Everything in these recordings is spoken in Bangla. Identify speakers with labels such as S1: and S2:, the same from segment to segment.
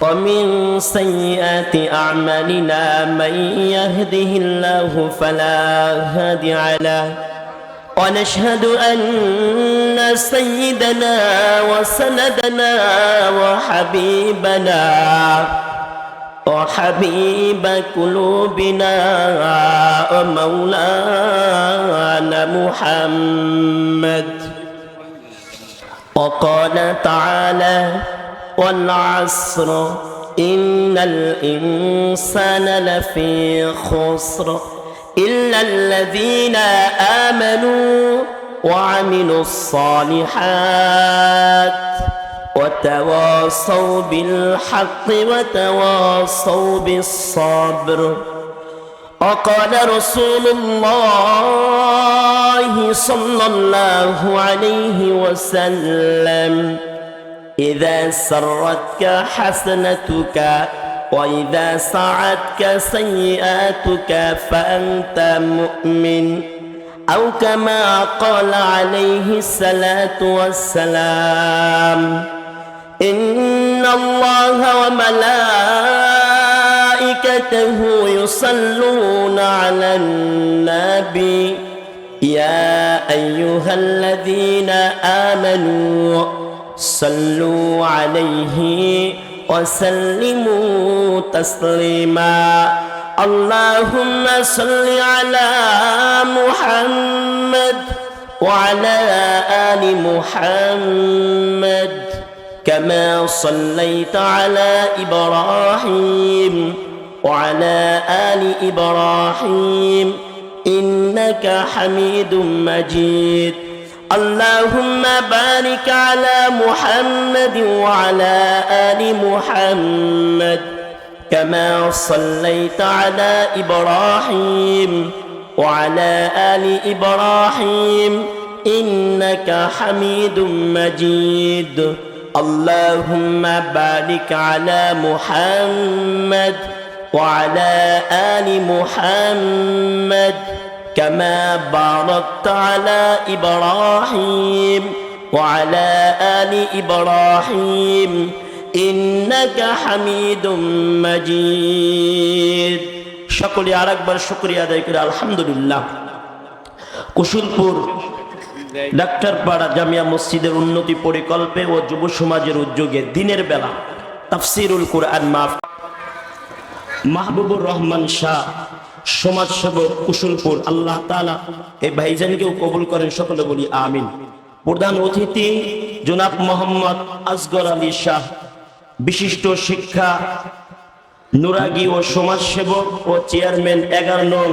S1: ومن سيئات أعمالنا من يهده الله فلا هادي له ونشهد أن سيدنا وسندنا وحبيب قلوبنا ومولانا محمد وقال تعالى والعصر إن الإنسان لفي خسر إلا الذين آمنوا وعملوا الصالحات وتواصوا بالحق وتواصوا بالصبر. وقال رسول الله صلى الله عليه وسلم إذا سرتك حسنتك وإذا سعتك سيئاتك فأنت مؤمن أو كما قال عليه الصلاة والسلام إن الله وملائكته يصلون على النبي يا أيها الذين آمنوا صلوا عليه وسلموا تسليما. اللهم صل على محمد وعلى آل محمد كما صليت على إبراهيم وعلى آل إبراهيم إنك حميد مجيد. اللهم بارك على محمد وعلى آل محمد كما صليت على إبراهيم وعلى آل إبراهيم إنك حميد مجيد. اللهم بارك على محمد وعلى آل محمد كما باركت على إبراهيم وعلى آل إبراهيم إنك حميد مجيد. সকলে আরেকবার শুকরিয়া আদায় করে আলহামদুলিল্লাহ। কুশলপুর ডাক্তারপাড়া জামিয়া মসজিদের উন্নতি পরিকল্পে ও যুব সমাজের উদ্যোগে দিনের বেলা তাফসিরুল কুরআন মাহবুবুর রহমান শাহ সমাজসেবক কুশলপুর, আল্লাহ তাআলা এই ভাইজানকেও কবুল করেন, সকলে বলি আমিন। প্রধান অতিথি জনাব মোহাম্মদ আসগর আলী শাহ, বিশিষ্ট শিক্ষা নুরাগী ও সমাজসেবক ও চেয়ারম্যান 11 নং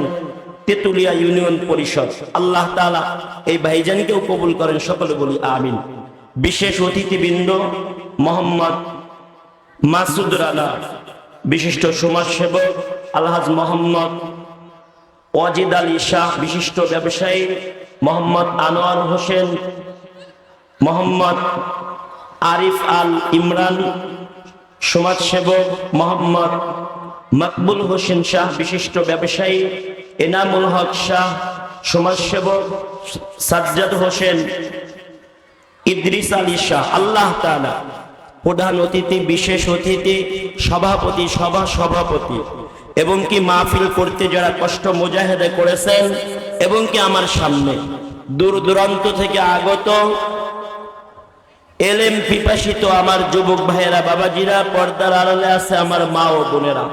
S1: তেতুলিয়া ইউনিয়ন পরিষদ, আল্লাহ তাআলা এই ভাইজানকেও কবুল করেন, সকলে বলি আমিন। বিশেষ অতিথিবৃন্দ মোহাম্মদ মাসুদ রানা, বিশিষ্ট সমাজসেবক আলহাজ মোহাম্মদ ওয়াজিদ আলী শাহ, বিশিষ্ট ব্যবসায়ী মোহাম্মদ আনোয়ার হোসেন, মোহাম্মদ আরিফ আল ইমরান, সমাজসেবক মোহাম্মদ মকবুল হোসেন শাহ, বিশিষ্ট ব্যবসায়ী এনামুল হক শাহ, সমাজসেবক সাজ্জাদ হোসেন, ইদ্রিস আলী শাহ, আল্লাহ তাআলা প্রধান অতিথি, বিশেষ অতিথি, সভাপতি, সভাপতি এবং কি মাহফিল করতে যারা কষ্ট মুজাহেদা করেছেন এবং কি আমার সামনে দূর দূরান্ত থেকে আগত এলেম পিপাসিত আমার যুবক ভাইয়েরা, বাবাজিরা, পর্দার আড়ালে আছে আমার মা ও বোনেরা,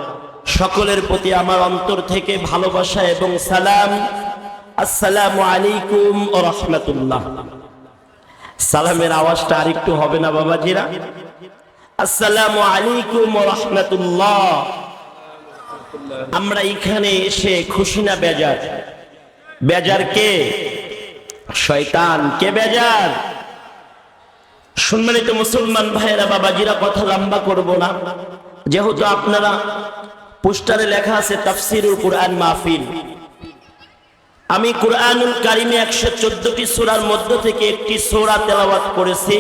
S1: সকলের প্রতি আমার অন্তর থেকে ভালোবাসা এবং সালাম। আসসালামু আলাইকুম ওয়া রাহমাতুল্লাহ। সালামের আওয়াজটা আরেকটু হবে না বাবাজিরা? আসসালামু আলাইকুম ওয়া রাহমাতুল্লাহ। আমরা এখানে এসে খুশি না বেজার? বেজার কে? শয়তান। কে বেজার? সম্মানিত মুসলমান ভাইয়েরা, বাবাজিরা, কথা লম্বা করব না, যেহেতু আপনারা পোস্টারে লেখা আছে তাফসিরুল কুরআন মাহফিল। আমি কুরআনুল কারীমে 114টি সূরার মধ্য থেকে একটি সূরা তেলাওয়াত করেছি।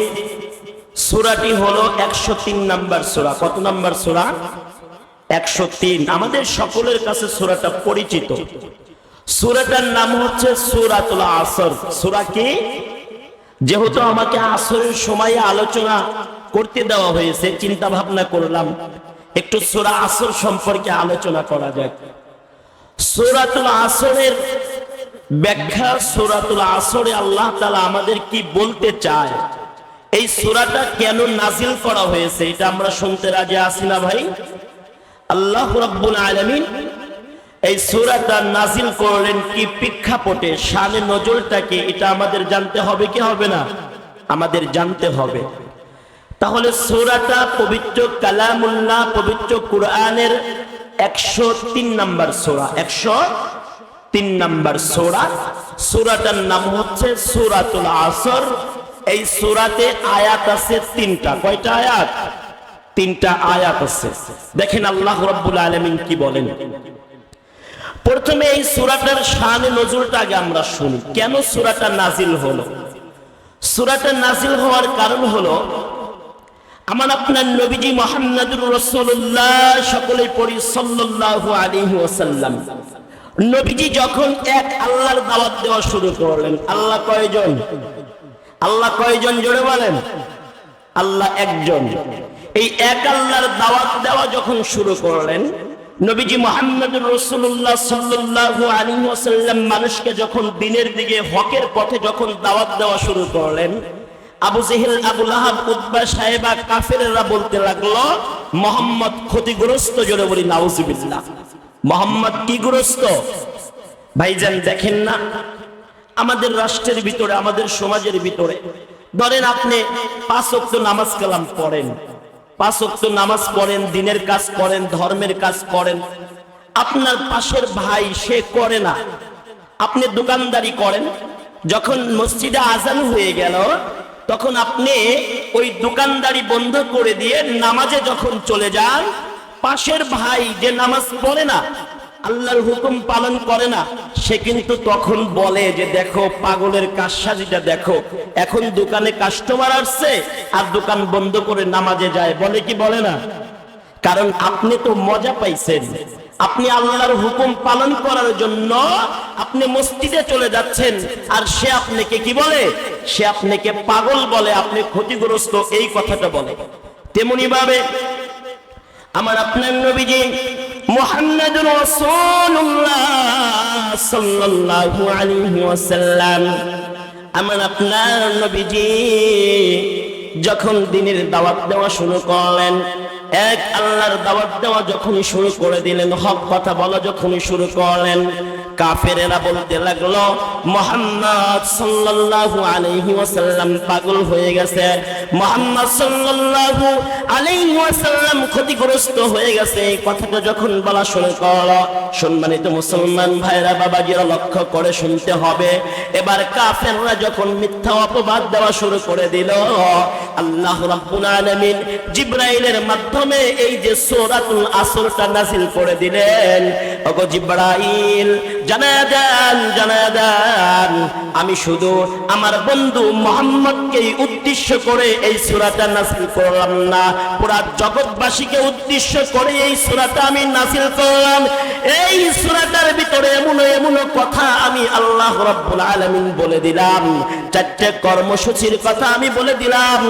S1: সূরাটি হলো 103 নম্বর সূরা। কত নম্বর সূরা? 103। আমাদের সকলের কাছে সূরাটা পরিচিত। সূরাটার নাম হচ্ছে সূরাতুল আসর। সূরা কি? যেহেতু আমাকে আসরের সময়ে আলোচনা করতে দেওয়া হয়েছে, চিন্তা ভাবনা করলাম একটু সূরা আসর সম্পর্কে আলোচনা করা যাক। সূরাতুল আসরের ব্যাখ্যা, সূরাতুল আসরে আল্লাহ তাআলা আমাদের কি বলতে চায়, এই সূরাটা কেন নাজিল করা হয়েছে, এটা আমরা শুনতে রাজি আছি না ভাই? আল্লাহ রাব্বুল আলামিন এই সূরাটা নাজিল করলেন কি প্রেক্ষাপটে, শানে নজরটাকে, এটা আমাদের জানতে হবে কি হবে না? আমাদের জানতে হবে। তাহলে সূরাটা পবিত্র কালামুল্লাহ, পবিত্র কুরআনের 103 নম্বর সূরা, 103 নম্বর সূরা। সূরাটার নাম হচ্ছে সূরাতুল আসর। এই সূরাতে আয়াত আছে 3টা। কয়টা আয়াত? 3টা আয়াত আছে। দেখেন আল্লাহ রাব্বুল আলামিন কি বলেন। প্রথমে এই সূরাটার শানে নজরটা আগে আমরা শুনি, কেন সূরাটা নাজিল হলো। সূরাটা নাজিল হওয়ার কারণ হলো, আমার আপনার নবীজি মুহাম্মদুর রাসূলুল্লাহ, সকলেই পড়ি সাল্লাল্লাহু আলাইহি ওয়াসাল্লাম। নবীজি যখন এক আল্লাহর দাওয়াত দেওয়া শুরু করলেন, আল্লাহ কয়জন? আল্লাহ কয়জন জোরে বলেন? আল্লাহ একজন। এই এক আল্লাহর দাওয়াত দেওয়া যখন শুরু করলেন, নবীজি মুহাম্মদুর রাসূলুল্লাহ সাল্লাল্লাহু আলাইহি ওয়াসাল্লাম মানুষকে যখন দ্বীনের দিকে, হকের পথে যখন দাওয়াত দেওয়া শুরু করলেন, আবু জেহেল, আবু লাহাব, উতবা, সাহেবা, কাফেররা বলতে লাগলো মুহাম্মদ ক্ষতিগ্রস্ত। জোরে বলি নাউজুবিল্লাহ। মুহাম্মদ কি গ্রস্ত? ভাইজান দেখেন না, আমাদের রাষ্ট্রের ভিতরে, আমাদের সমাজের ভিতরে, ধরেন আপনি 5 ওয়াক্ত নামাজ কালাম পড়েন, 5 ওয়াক্ত নামাজ পড়েন, দ্বীনের কাজ করেন, ধর্মের কাজ করেন, আপনার পাশের ভাই সে করে না। আপনি দোকানদারি করেন, যখন মসজিদে আজান হয়ে গেল তখন আপনি ওই দোকানদারি বন্ধ করে দিয়ে নামাজে যখন চলে যান, পাশের ভাই যে নামাজ পড়ে না, আল্লাহর হুকুম পালন করে না, সে কিন্তু তখন বলে যে দেখো পাগলের কারসাজিটা দেখো, এখন দোকানে কাস্টমার আসছে আর দোকান বন্ধ করে নামাজে যায়, বলে কি বলে না? কারণ আপনি তো মজা পাইছেন, আপনি আল্লাহর হুকুম পালন করার জন্য আপনি মসজিদে চলে যাচ্ছেন, আর সে আপনাকে কি বলে? সে আপনাকে পাগল বলে, আপনি ক্ষতিগ্রস্ত, এই কথাটা বলে। তেমনি ভাবে আমার আপনার নবীজি মুহাম্মদুর রাসূলুল্লাহ সাল্লাল্লাহু আলাইহি ওয়াসাল্লাম, আমার আপনার নবীজি যখন দ্বীনের দাওয়াত দেওয়া শুরু করলেন, এক আল্লাহর দাওয়াত দেওয়া যখনই শুরু করে দিলেন, হক কথা বলা যখনই শুরু করলেন, কাফেরেরা বলতে লাগলো মুহাম্মদ সাল্লাল্লাহু আলাইহি ওয়াসাল্লাম পাগল হয়ে গেছে, মুহাম্মদ সাল্লাল্লাহু আলাইহি ওয়াসাল্লাম ক্ষতিগ্রস্ত হয়ে গেছে। এই কথাটা যখন বলা শুরু করলো, সম্মানিত মুসলমান ভাইরা, বাবাজিরা লক্ষ্য করে শুনতে হবে। এবার কাফেররা যখন মিথ্যা অপবাদ দেওয়া শুরু করে দিল, আল্লাহ রাব্বুল আলামিন জিবরাইলের মাধ্যমে এই যে সূরাতুল আসরটা নাযিল করে দিলেন। ওগো জিবরাইল, জানায়া দেন আমি শুধু আমার বন্ধু মুহাম্মদকে উদ্দেশ্য করে এই সূরাটা নাযিল করলাম না, পুরা জগৎবাসীকে উদ্দেশ্য করে এই সূরাটা আমি নাযিল করলাম। এই সূরাটার ভিতরে এমন এমন কথা আমি আল্লাহ রাব্বুল আলামিন বলে দিলাম, 4টে কর্মসূচির কথা আমি বলে দিলাম,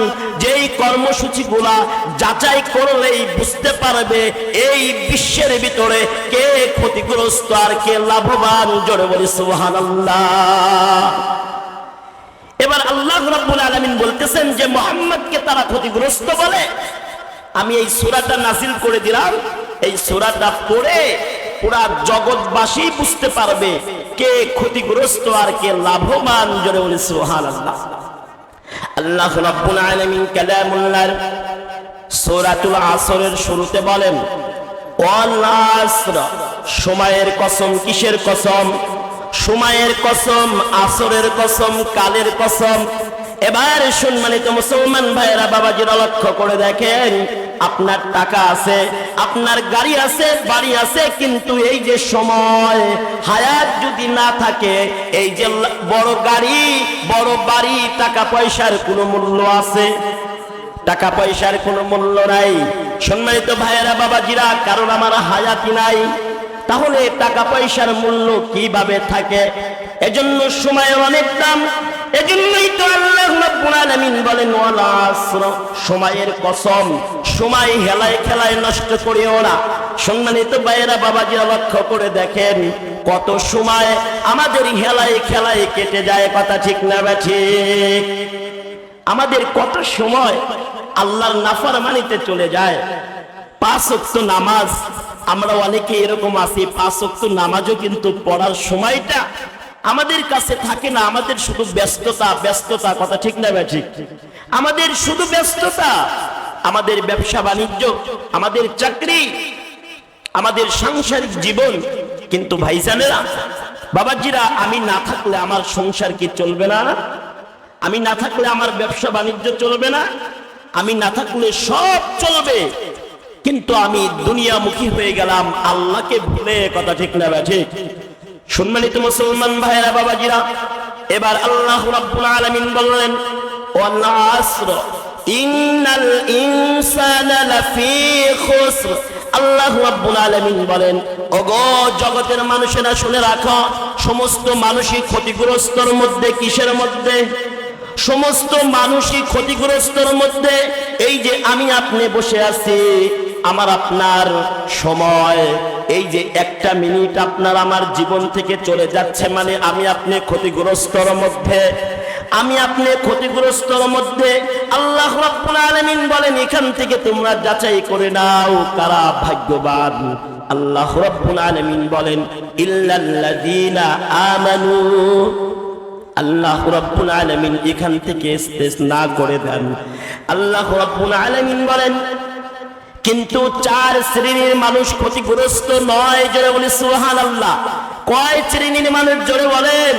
S1: যেই কর্মসূচিগুলা যাচাই করলেই বুঝতে পারবে এই বিশ্বের ভিতরে কে ক্ষতিগ্রস্ত আর কে লাভবান। জোরে বলি সুবহানাল্লাহ। এবার আল্লাহ রাব্বুল আলামিন বলতেছেন যে মুহাম্মদকে তারা ক্ষতিগ্রস্ত বলে, আমি এই সূরাটা নাযিল করে দিলাম, এই সূরাটা পড়ে পুরা জগৎবাসী বুঝতে পারবে কে ক্ষতিগ্রস্ত আর কে লাভবান। জোরে বলি সুবহানাল্লাহ। আল্লাহ রাব্বুল আলামিন কালামুল্লাহর সূরাতুল আসরের শুরুতে বলেন ওয়াল আসর, সময়ের কসম। কিসের কসম? সময়ের কসম, আসরের কসম, কালের কসম। এবার সম্মানিত মুসলমান ভাইয়েরা, বাবাজিরা লক্ষ্য করে দেখেন, আপনার টাকা আছে, আপনার গাড়ি আছে, বাড়ি আছে, কিন্তু এই যে সময়, হায়াত যদি না থাকে, এই যে বড় গাড়ি, বড় বাড়ি, টাকা পয়সার কোনো মূল্য আছে? টাকা পয়সার কোনো মূল্য নাই। সম্মানিত ভাইয়েরা, বাবাজিরা, কারণ আমার হায়াতি নাই, তাহলে টাকা পয়সার মূল্য কিভাবে থাকে? এজন্য সময়ের অনেক দাম। এজন্যই তো আল্লাহ রাব্বুল আলামিন বলেন ওয়াল আসর, সময়ের কসম, সময় হেলায় খেলায় নষ্ট করিও না। সম্মানিত ভাইয়েরা, বাবাজিরা, লক্ষ্য করে দেখেন কত সময় আমাদের হেলায় খেলায় কেটে যায়, কথা ঠিক না ঠিক? আমাদের কত সময় আল্লাহর নাফরমানিতে চলে যায়। 5 ওয়াক্ত নামাজ, আমরা অনেকে এরকম আছি 5 ওয়াক্ত নামাজও কিন্তু পড়ার সময়টা আমাদের কাছে থাকে না। আমাদের শুধু ব্যস্ততা ব্যস্ততা, কথা ঠিক না ঠিক? আমাদের শুধু ব্যস্ততা, আমাদের ব্যবসা বাণিজ্য, আমাদের চাকরি, আমাদের সাংসারিক জীবন। কিন্তু ভাইজানেরা, বাবাজিরা, আমি না থাকলে আমার সংসার কি চলবে না? আমি না থাকলে আমার ব্যবসা বাণিজ্য চলবে না? আমি না থাকলে সব চলবে, কিন্তু আমি দুনিয়ামুখী হয়ে গেলাম আল্লাহকে ভুলে, কথা ঠিক না ঠিক? সম্মানিত মুসলমান ভাইয়েরা, বাবাজিরা, এবার আল্লাহ রাব্বুল আলামিন বললেন ওয়াল আসর ইন্নাল ইনসানা লাফি খুসর। আল্লাহ রাব্বুল আলামিন বলেন, ওগো জগতের মানুষেরা শুনে রাখো, সমস্ত মানুষই ক্ষতিগ্রস্তর মধ্যে। কিসের মধ্যে? সমস্ত মানুষই ক্ষতিগ্রস্তর মধ্যে। এই যে আমি আপনি বসে আছি, আমার আপনার সময়, এই যে একটা মিনিট আপনার আমার জীবন থেকে চলে যাচ্ছে, মানে আমি আপনি ক্ষতিগ্রস্তর মধ্যে। আমি আপনি ক্ষতিগ্রস্তর মধ্যে। আল্লাহ রাব্বুল আলামিন বলেন, এখান থেকে তোমরা যাচাই করে নাও কারা ভাগ্যবান। আল্লাহ রাব্বুল আলামিন বলেন ইল্লাল্লাযীনা আমানু। আল্লাহ রাব্বুল আলামিন এখান থেকে ইস্তেসনা করে দেন। আল্লাহ রাব্বুল আলামিন বলেন কিন্তু 4 শ্রেণীর মানুষ ক্ষতিগ্রস্ত নয়। জোরে বলি সুবহানাল্লাহ। কয় শ্রেণীর মানুষ? জোরে বলেন।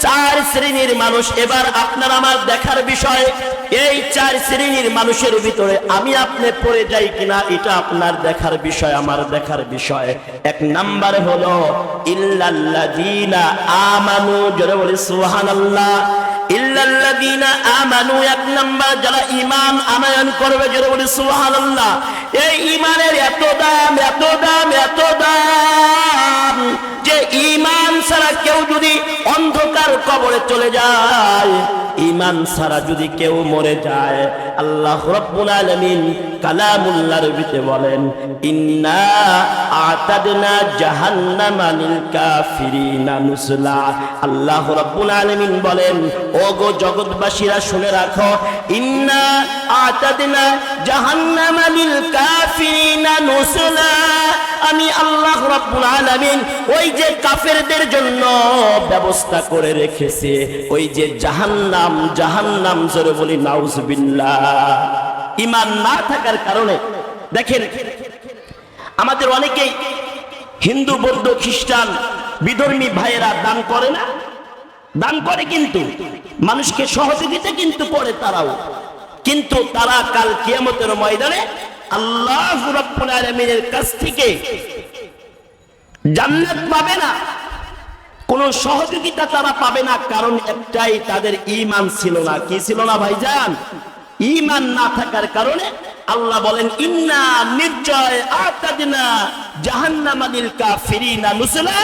S1: 4 শ্রেণীর মানুষ। এবার আপনার আমার দেখার বিষয়, এই 4 শ্রেণীর মানুষের ভিতরে আমি আপনি পড়ে যাই কিনা, এটা আপনার দেখার বিষয়, আমার দেখার বিষয়। 1 নাম্বার হলো ইল্লাল্লাযীনা আমানু। জোরে বলি সুবহানাল্লাহ। ইল্লাল্লাযীনা আমানু, 1 নাম্বার যারা ঈমান আনয়ন করবে। জোরে বলি সুবহানাল্লাহ। এই ঈমানের এত দাম, এত দাম, এত দাম যে ঈমান ছাড়া কেউ যদি অন্ধকার কবরে চলে যায়, ঈমান ছাড়া যদি কেউ মরে যায়, আল্লাহ রাব্বুল আলামিন কালামুল্লাহর ভিতরে বলেন ইন্না আ'তাদনা জাহান্নামা লিল কাফিরিনা নুজলা। আল্লাহ রাব্বুল আলামিন বলেন, ওগো জগৎবাসীরা শুনে রাখো, ইন্না আ'তাদনা জাহান্নামা লিল কাফিরিনা নুজলা। আমি আল্লাহ রাব্বুল আলামিন ওই যে কাফেরদের জন্য ব্যবস্থা করে রেখেছে, ওই যে জাহান্নাম, জাহান্নাম। জোরে বলি নাউজুবিল্লাহ। ঈমান না থাকার কারণে দেখেন আমাদের অনেকেই হিন্দু, বৌদ্ধ, খ্রিস্টান, বিধর্মী ভাইয়েরা দান করে না? দান করে, কিন্তু মানুষকে সহযোগিতা কিন্তু করে তারাও, কিন্তু তারা কাল কিয়ামতের ময়দানে আল্লাহ রাব্বুল আলামিনের কাছ থেকে জান্নাত পাবে না, কোন সহযোগিতা তারা পাবে না। কারণ একটাই, তাদের ঈমান ছিল না। কি ছিল না ভাইজান? ঈমান না থাকার কারণে আল্লাহ বলেন ইন্না নিশ্চয় আ'তাদনা জাহান্নামা লিল কাফিরিনা নুজলা।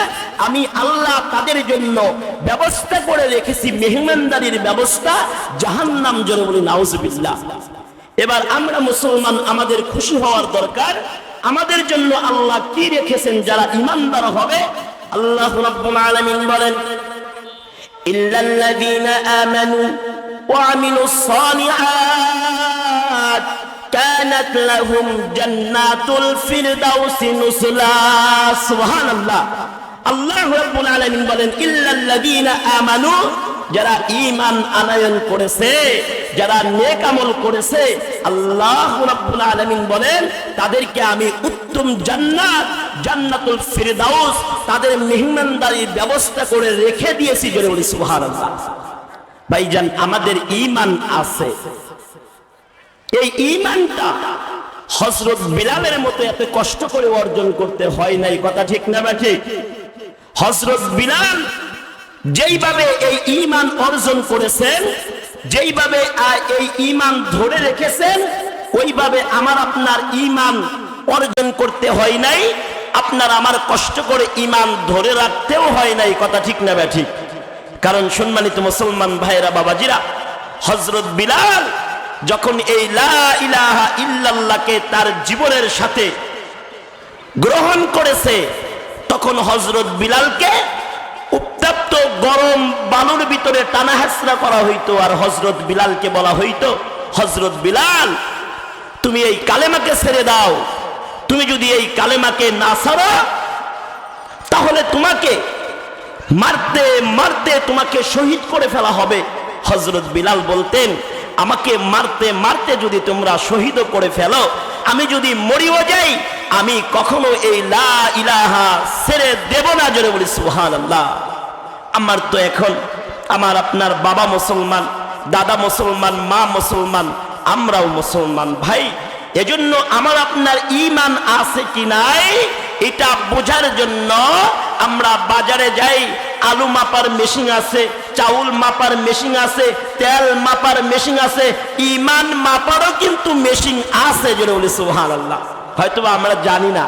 S1: আমি আল্লাহ তাদের জন্য ব্যবস্থা করে রেখেছি, মেহমানদারির ব্যবস্থা, জাহান্নাম। জোরে বলি নাউজুবিল্লাহ। এবার আমরা মুসলমান, আমাদের খুশি হওয়ার দরকার, আমাদের জন্য আল্লাহ কি রেখেছেন যারা ঈমানদার হবে। আল্লাহ রাব্বুল আলামিন বলেন ইল্লাল্লাযীনা আমানু ওয়া আমিলুস সালিহাত কানাত লাহুম জান্নাতুল ফিরদাউসি নুজলা। সুবহানাল্লাহ। আল্লাহ রাব্বুল আলামিন বলেন ইল্লাল্লাযীনা আমানু, যারা ঈমান আনয়ন করেছে, যারা নেক আমল করেছে, আল্লাহ রাব্বুল আলামিন বলেন তাদেরকে আমি উত্তম জান্নাত, জান্নাতুল ফিরদাউস, তাদের মেহমানদারির ব্যবস্থা করে রেখে দিয়েছি। জোরে বলি সুবহানাল্লাহ। ভাইজান, আমাদের ঈমান আছে। এই ঈমানটা হযরত বিলালের মতো এত কষ্ট করে অর্জন করতে হয় নাই, কথা ঠিক না ঠিক? হযরত বিলাল যেইভাবে এই ঈমান অর্জন করেছেন, যেইভাবে এই ঈমান ধরে রেখেছেন, ওইভাবে আমার আপনার ঈমান অর্জন করতে হয় নাই। আপনার আমার কষ্ট করে ঈমান ধরে রাখতেও হয় নাই, কথা ঠিক না ঠিক? কারণ সম্মানিত মুসলমান ভাইরা বাবাজিরা, হযরত বিলাল যখন এই লা ইলাহা ইল্লাল্লাহকে তার জীবনের সাথে গ্রহণ করেছে, তখন হযরত বিলালকে উত্তপ্ত গরম বালুর ভিতরে টানা হেঁচড়া করা হইতো, আর হযরত বিলালকে বলা হইতো, হযরত বিলাল তুমি এই কালেমাকে ছেড়ে দাও, তুমি যদি এই কালেমাকে না ছাড়ো তাহলে তোমাকে মারতে মারতে তোমাকে শহীদ করে ফেলা হবে। হযরত বিলাল বলতেন, আমাকে মারতে মারতে যদি তোমরা শহীদ করে ফেলো, আমি যদি মরিও যাই, আমি কখনো এই লা ইলাহা ছেড়ে দেব না। জোরে বলি সুবহানাল্লাহ। আমার তো এখন আমার আপনার বাবা মুসলমান, দাদা মুসলমান, মা মুসলমান, আমরাও মুসলমান ভাই। এজন্য আমার আপনার ঈমান আছে কি নাই এটা বোঝার জন্য আমরা বাজারে যাই, আলু মাপার মেশিন আছে, চাউল মাপার মেশিন আছে, তেল মাপার মেশিন আছে, ঈমান মাপারও কিন্তু মেশিন আছে। জোরে বলি সুবহানাল্লাহ। হয়তোবা আমরা জানি না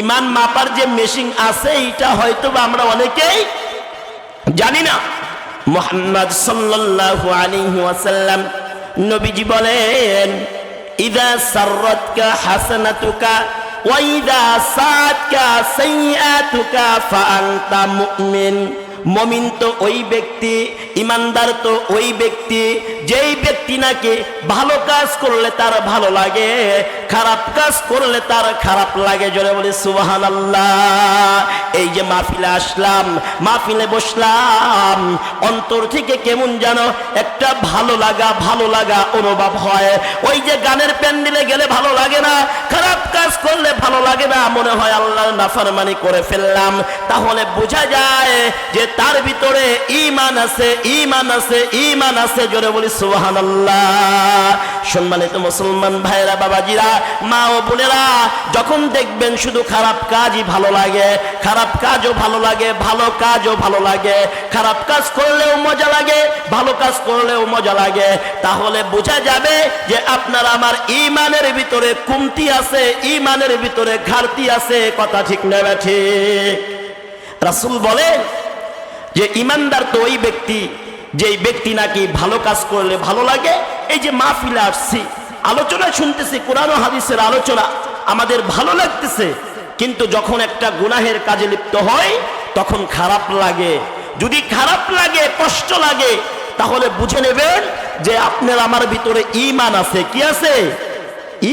S1: ঈমান মাপার যে মেশিন আছে এটা হয়তোবা আমরা অনেকেই জানি না। মুহাম্মদ সাল্লাল্লাহু আলাইহি ওয়াসাল্লাম নবীজি বলেন, ইযা সাররাতকা হাসানাতুকা ওয়া ইযা সাআতকা সাইয়্যাতুকা ফাআনতা মুমিন। মুমিন তো ওই ব্যক্তি, ইমানদার তো ওই ব্যক্তি যেই ব্যক্তি নাকি ভালো কাজ করলে তার ভালো লাগে, খারাপ কাজ করলে তার খারাপ লাগে। জোরে বলি সুবহানাল্লাহ। এই যে মাহফিলে আসলাম, মাহফিলে বসলাম, অন্তর থেকে কেমন যেন একটা ভালো লাগা অনুভব হয়। ওই যে গানের প্যান্ডেলে গেলে ভালো লাগে না, খারাপ কাজ করলে ভালো লাগে না, মনে হয় আল্লাহর নাফরমানি করে ফেললাম। তাহলে বোঝা যায় যে তার ভিতরে ঈমান আছে, ঈমান আছে, ঈমান আছে। জোরে বলি সুবহানাল্লাহ। সম্মানিত মুসলমান ভাইরা বাবাজিরা, মা ও বোনেরা, যখন দেখবেন শুধু খারাপ কাজই ভালো লাগে, খারাপ কাজও ভালো লাগে, ভালো কাজও ভালো লাগে, খারাপ কাজ করলেও মজা লাগে, ভালো কাজ করলেও মজা লাগে, তাহলে বোঝা যাবে যে আপনার আমার ঈমানের ভিতরে কমতি আছে, ঈমানের ভিতরে ঘাটতি আছে। কথা ঠিক না ঠিক? রাসূল বলেন যে ইমানদার তো ওই ব্যক্তি যেই ব্যক্তি নাকি ভালো কাজ করলে ভালো লাগে। এই যে মাহফিলে আসছি, আলোচনা শুনতেছি, কোরআন ও হাদিসের আলোচনা, আমাদের ভালো লাগতেছে, কিন্তু যখন একটা গুনাহের কাজে লিপ্ত হয় তখন খারাপ লাগে। যদি খারাপ লাগে, কষ্ট লাগে, তাহলে বুঝে নেবেন যে আপনার আমার ভিতরে ঈমান আছে। কি আছে?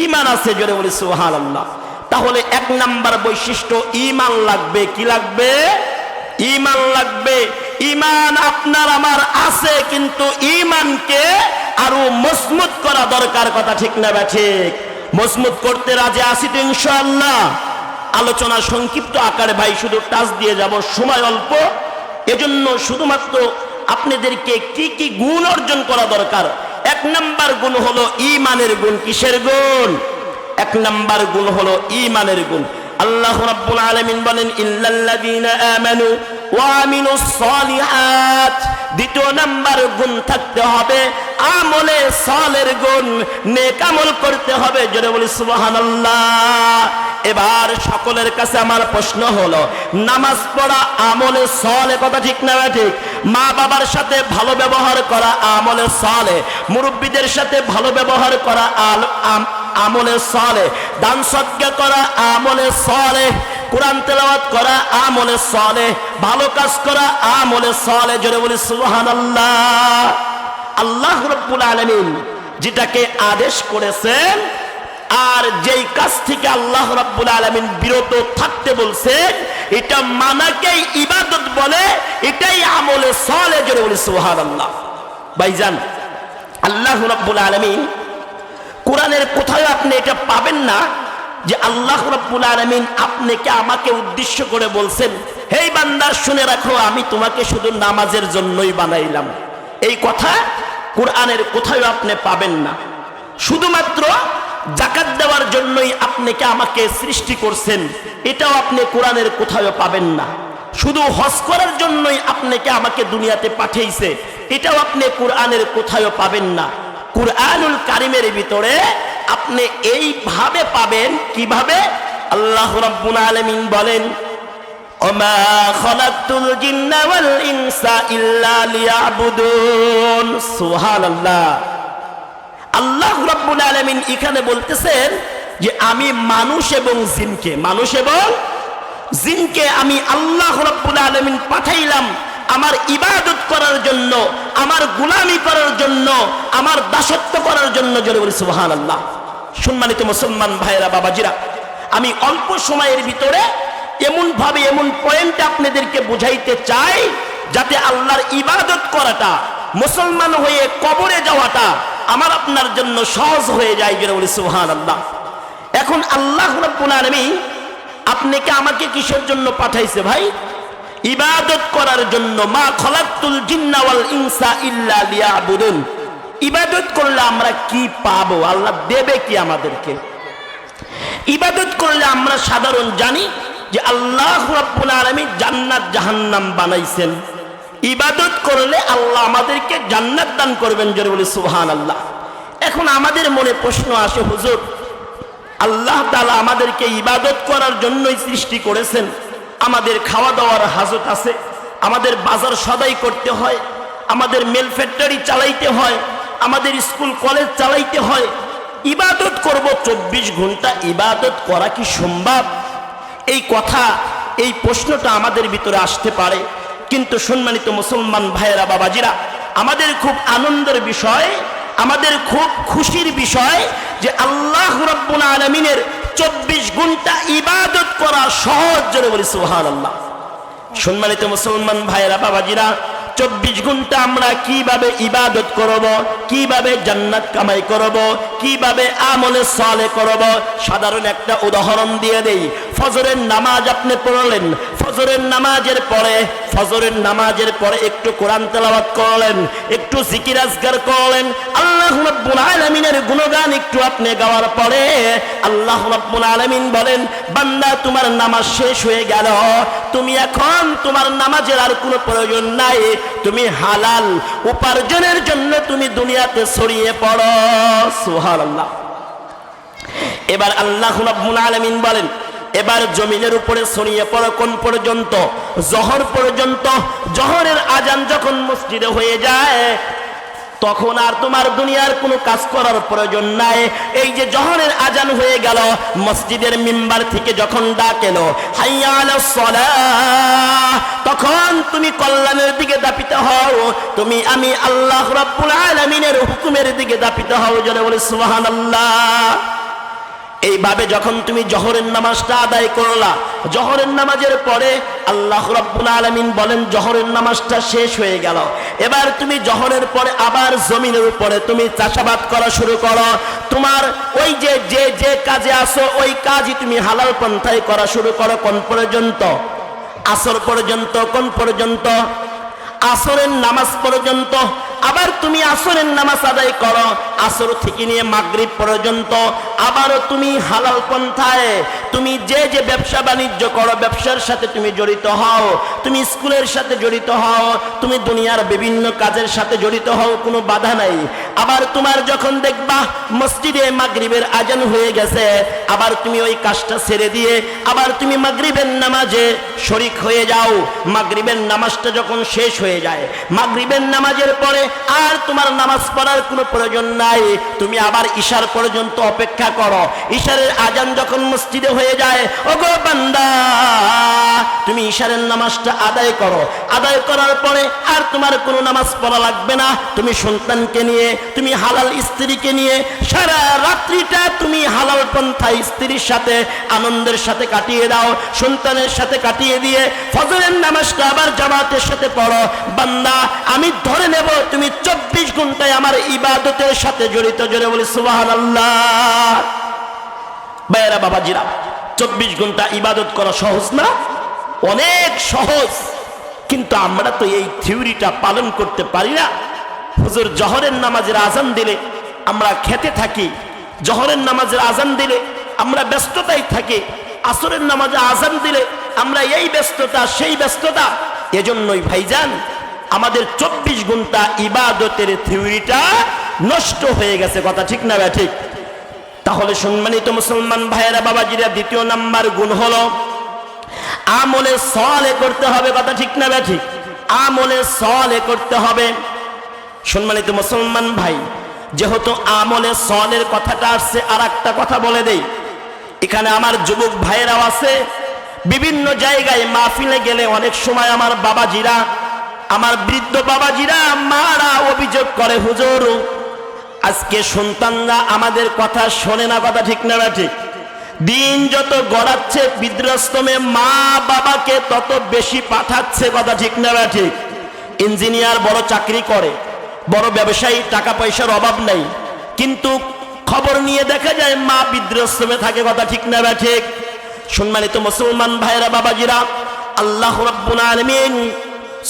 S1: ঈমান আছে। জোরে বলি সুবহানাল্লাহ। তাহলে এক নাম্বার বৈশিষ্ট্য ঈমান লাগবে। কি লাগবে? ঈমান লাগবে। ঈমান আপনার আমার আছে, কিন্তু ঈমানকে আরো মজবুত করা দরকার। কথা ঠিক না ঠিক? মজবুত করতে রাজি আছি তো ইনশাআল্লাহ। আলোচনা সংক্ষিপ্ত আকারে ভাই, শুধু টাচ দিয়ে যাব, সময় অল্প, এজন্য শুধুমাত্র আপনাদেরকে কি কি গুণ অর্জন করা দরকার। এক নাম্বার গুণ হলো ঈমানের গুণ। কিসের গুণ? এক নাম্বার গুণ হলো ঈমানের গুণ। আল্লাহ রাব্বুল আলামিন বলেন, ইল্লাল্লাযীনা আমানু ওয়া আমিলুস সালিহাত। দ্বিতীয় নাম্বার গুণ থাকতে হবে আমলে সালের গুণ, নেক আমল করতে হবে। জোরে বলি সুবহানাল্লাহ। এবার সকলের কাছে আমার প্রশ্ন হলো, নামাজ পড়া আমলে সালে, কথা ঠিক না ঠিক? মা বাবার সাথে ভালো ব্যবহার করা আমলে সালে, মুরব্বীদের সাথে ভালো ব্যবহার করা আমলে সালে, দান সদকা করা আমলে সালে, কোরআন তেলাওয়াত করা আমলে সালে, ভালো কাজ করা আমলে সালে। জোরে বলি সুবহানাল্লাহ। আল্লাহ রাব্বুল আলামিন যেটাকে আদেশ করেছেন আর যেই কাজ থেকে আল্লাহ রাব্বুল আলামিন বিরত থাকতে বলছেন, এটা মানাকেই ইবাদত বলে, এটাই আমলে সালে। জোরে বলি সুবহানাল্লাহ। ভাইজান, আল্লাহ রাব্বুল আলামিন কোরআনের কোথাও আপনি এটা পাবেন না যে আল্লাহ রাব্বুল আলামিন আপনাকে আমাকে উদ্দেশ্য করে বলছেন, হে বান্দা শুনে রাখো, আমি তোমাকে শুধু নামাজের জন্যই বানাইলাম। এই কথা কোরআনের কোথাও আপনি পাবেন না। শুধুমাত্র যাকাত দেওয়ার জন্যই আপনাকে আমাকে সৃষ্টি করছেন, এটাও আপনি কোরআনের কোথাও পাবেন না। শুধু হজ করার জন্যই আপনাকে আমাকে দুনিয়াতে পাঠিয়েছে, এটাও আপনি কোরআনের কোথাও পাবেন না। কুরআনুল কারীমের ভিতরে আপনি এইভাবে পাবেন। কিভাবে? আল্লাহ রাব্বুল আলামিন বলেন, ওমা খালাকতুল জিন্না ওয়াল ইনসা ইল্লা লিয়াবুদুন। সুবহানাল্লাহ। আল্লাহ রাব্বুল আলামিন এখানে বলতেছেন যে আমি মানুষ এবং জিনকে আমি আল্লাহ রাব্বুল আলামিন পাঠাইলাম আমার ইবাদত করার জন্য, আমার গোলামি করার জন্য, আমার দাসত্ব করার জন্য। জোরে বলি সুবহানাল্লাহ। সম্মানিত মুসলমান ভাইরা, বাবাজিরা, আমি অল্প সময়ের ভিতরে এমন পয়েন্ট আপনাদেরকে বুঝাইতে চাই যাতে আল্লাহর ইবাদত করাটা, মুসলমান হয়ে কবরে যাওয়াটা আমার আপনার জন্য সহজ হয়ে যায়। জোরে বলি সুবহানাল্লাহ। এখন আল্লাহ রাব্বুল আলামিন আপনাকে আমাকে কিসের জন্য পাঠাইছে ভাই? ইবাদত করার জন্য। মা খালাকতুল জিন্না ওয়াল ইনসা ইল্লা লিয়াবুদুন। ইবাদত করলে আমরা কি পাবো? আল্লাহ দেবে কি আমাদেরকে? ইবাদত করলে আমরা সাধারণ জানি যে আল্লাহ রাব্বুল আলামিন জান্নাত জাহান্নাম বানাইছেন। ইবাদত করলে আল্লাহ আমাদেরকে জান্নাত দান করবেন। জোরে বলি সুবহানাল্লাহ। এখন আমাদের মনে প্রশ্ন আসে, হুজুর, আল্লাহ তাআলা আমাদেরকে ইবাদত করার জন্যই সৃষ্টি করেছেন। আমাদের খাওয়া দাওয়ার হাজত আছে, আমাদের বাজার সদাই করতে হয়, আমাদের মেল ফ্যাক্টরি চালাইতে হয়, আমাদের স্কুল কলেজ চালাইতে হয়। ইবাদত করব 24 ঘন্টা, ইবাদত করা কি সম্ভব? এই কথা, এই প্রশ্নটা আমাদের ভিতরে আসতে পারে। কিন্তু সম্মানিত মুসলমান ভাইয়েরা, বাবাজিরা, আমাদের খুব আনন্দের বিষয়, আমাদের খুব খুশির বিষয় যে আল্লাহ রাব্বুল আলামিনের 24 ঘন্টা ইবাদত করা সহজ। জোরে বলি সুবহানাল্লাহ। সম্মানিত মুসলমান ভাইয়েরা, বাবাজিরা, 24 ঘন্টা আমরা কিভাবে ইবাদত করব, কিভাবে জান্নাত কামাই করব, কিভাবে আমলে সালেহ করব, সাধারণ একটা উদাহরণ দিয়ে দেই। ফজরের নামাজ আপনি পড়লেন, ফজরের নামাজের পরে একটু কোরআন তেলাওয়াত করলেন, একটু জিকির আজকার করলেন, আল্লাহ রাব্বুল আলামিনের গুণগান একটু আপনি গাওয়ার পরে আল্লাহ রাব্বুল আলামিন বলেন, বান্দা তোমার নামাজ শেষ হয়ে গেল, তুমি এখন তোমার নামাজের আর কোনো প্রয়োজন নাই, তুমি হালাল উপার্জনের জন্য তুমি দুনিয়াতে ছড়িয়ে পড়ো। সুবহানাল্লাহ। এবার আল্লাহ রাব্বুল আলামিন বলেন, এবার জমিনের উপরে ছড়িয়ে পড়ো কোন পর্যন্ত? জোহর পর্যন্ত। জোহরের আজান যখন মসজিদে হয়ে যায় তখন আর তোমার দুনিয়ার কোনো কাজ করার প্রয়োজন নাই। এই যে জোহরের আজান হয়ে গেল, মসজিদের মিম্বার থেকে যখন ডাক এলো হাইয়া আলাস সালাহ, তখন তুমি কল্যাণের দিকে দাপিত হও, তুমি আমি আল্লাহ রাব্বুল আলামিনের হুকুমের দিকে দাপিত হও। জোরে বলি সুবহানাল্লাহ। এইভাবে যখন তুমি জোহরের নামাজটা আদায় করলা, জোহরের নামাজের পরে আল্লাহ রাব্বুল আলামিন বলেন জোহরের নামাজটা শেষ হয়ে গেল, এবার তুমি জোহরের পরে আবার জমিনের উপরে তুমি চাষাবাদ করা শুরু করো। তোমার ওই যে যে যে কাজে আসো ওই কাজই তুমি হালাল পন্থায় করা শুরু করো। কোন পর্যন্ত? আসর পর্যন্ত। কোন পর্যন্ত? আসরের নামাজ পর্যন্ত। আবার তুমি আসরের নামাজ আদায় করো, আসর থেকে নিয়ে মাগরিব পর্যন্ত আবারও তুমি হালাল পন্থায় তুমি যে যে ব্যবসা বাণিজ্য করো, ব্যবসার সাথে তুমি জড়িত হও, তুমি স্কুলের সাথে জড়িত হও, তুমি দুনিয়ার বিভিন্ন কাজের সাথে জড়িত হও, কোনো বাধা নাই। আবার তোমার যখন দেখবা মসজিদে মাগরিবের আজান হয়ে গেছে, আবার তুমি ওই কাজটা ছেড়ে দিয়ে আবার তুমি মাগরিবের নামাজে শরীক হয়ে যাও। মাগরিবের নামাজটা যখন শেষ হয়ে যায়, মাগরিবের নামাজের পরে আর তোমার নামাজ পড়ার কোনো প্রয়োজন নাই, তুমি আবার ইশার পর্যন্ত অপেক্ষা করো। ইশারের আজান যখন মসজিদে হয়ে যায়, ওগো বান্দা তুমি ইশারের নামাজটা আদায় করো। আদায় করার পরে আর তোমার কোনো নামাজ পড়া লাগবে না। তুমি সন্তানকে নিয়ে, তুমি হালাল স্ত্রীকে নিয়ে সারা রাত্রিটা তুমি হালাল পন্থায় স্ত্রীর সাথে আনন্দের সাথে কাটিয়ে দাও, সন্তানের সাথে কাটিয়ে দিয়ে ফজরের নামাজটা আবার জামাতের সাথে পড়ো। বান্দা আমি ধরে নেব তুমি 24 ঘন্টায় আমার ইবাদতের সাথে জড়িত। জোরে বলি সুবহানাল্লাহ। ভাইয়েরা, বাবাজিরা, 24 ঘন্টা ইবাদত করা সহজ না? অনেক সহজ। কিন্তু আমরা তো এই থিওরিটা পালন করতে পারি না। হুজুর জোহরের নামাজের আজান দিলে আমরা খেতে থাকি, জোহরের নামাজের আজান দিলে আমরা ব্যস্ততায় থাকি, আসরের নামাজে আজান দিলে আমরা এই ব্যস্ততা সেই ব্যস্ততা। এজন্যই ভাইজান আমাদের 24 ঘন্টা ইবাদতের থিওরিটা নষ্ট হয়ে গেছে। কথা ঠিক না? ঠিক। তাহলে সম্মানিত মুসলমান ভাইয়েরা বাবাজিরা, দ্বিতীয় নাম্বার গুণ হলো আমলে সলে করতে হবে। কথা ঠিক না ঠিক? আমলে সলে করতে হবে। সম্মানিত মুসলমান ভাই, যেহেতু আমলে সলের কথাটা আসছে, আর একটা কথা বলে দেই, এখানে আমার যুবক ভাইয়েরাও আছে। বিভিন্ন জায়গায় মাহফিলে গেলে অনেক সময় আমার বাবাজিরা, আমার বৃদ্ধ বাবাজিরা, মারা অভিযোগ করে, হুজুর আজকে সন্তানরা আমাদের কথা শোনে না। কথা ঠিক না ঠিক? দিন যত গড়াচ্ছে বৃদ্ধাশ্রমে মা বাবাকে তত বেশি পাঠাচ্ছে। কথা ঠিক না ঠিক? ইঞ্জিনিয়ার বড় চাকরি করে, বড় ব্যবসায়ী, টাকা পয়সার অভাব নাই, কিন্তু খবর নিয়ে দেখা যায় মা বৃদ্ধাশ্রমে থাকে। কথা ঠিক না ঠিক? সম্মানিত মুসলমান ভাইরা বাবাজিরা, আল্লাহ রাব্বুল আলামিন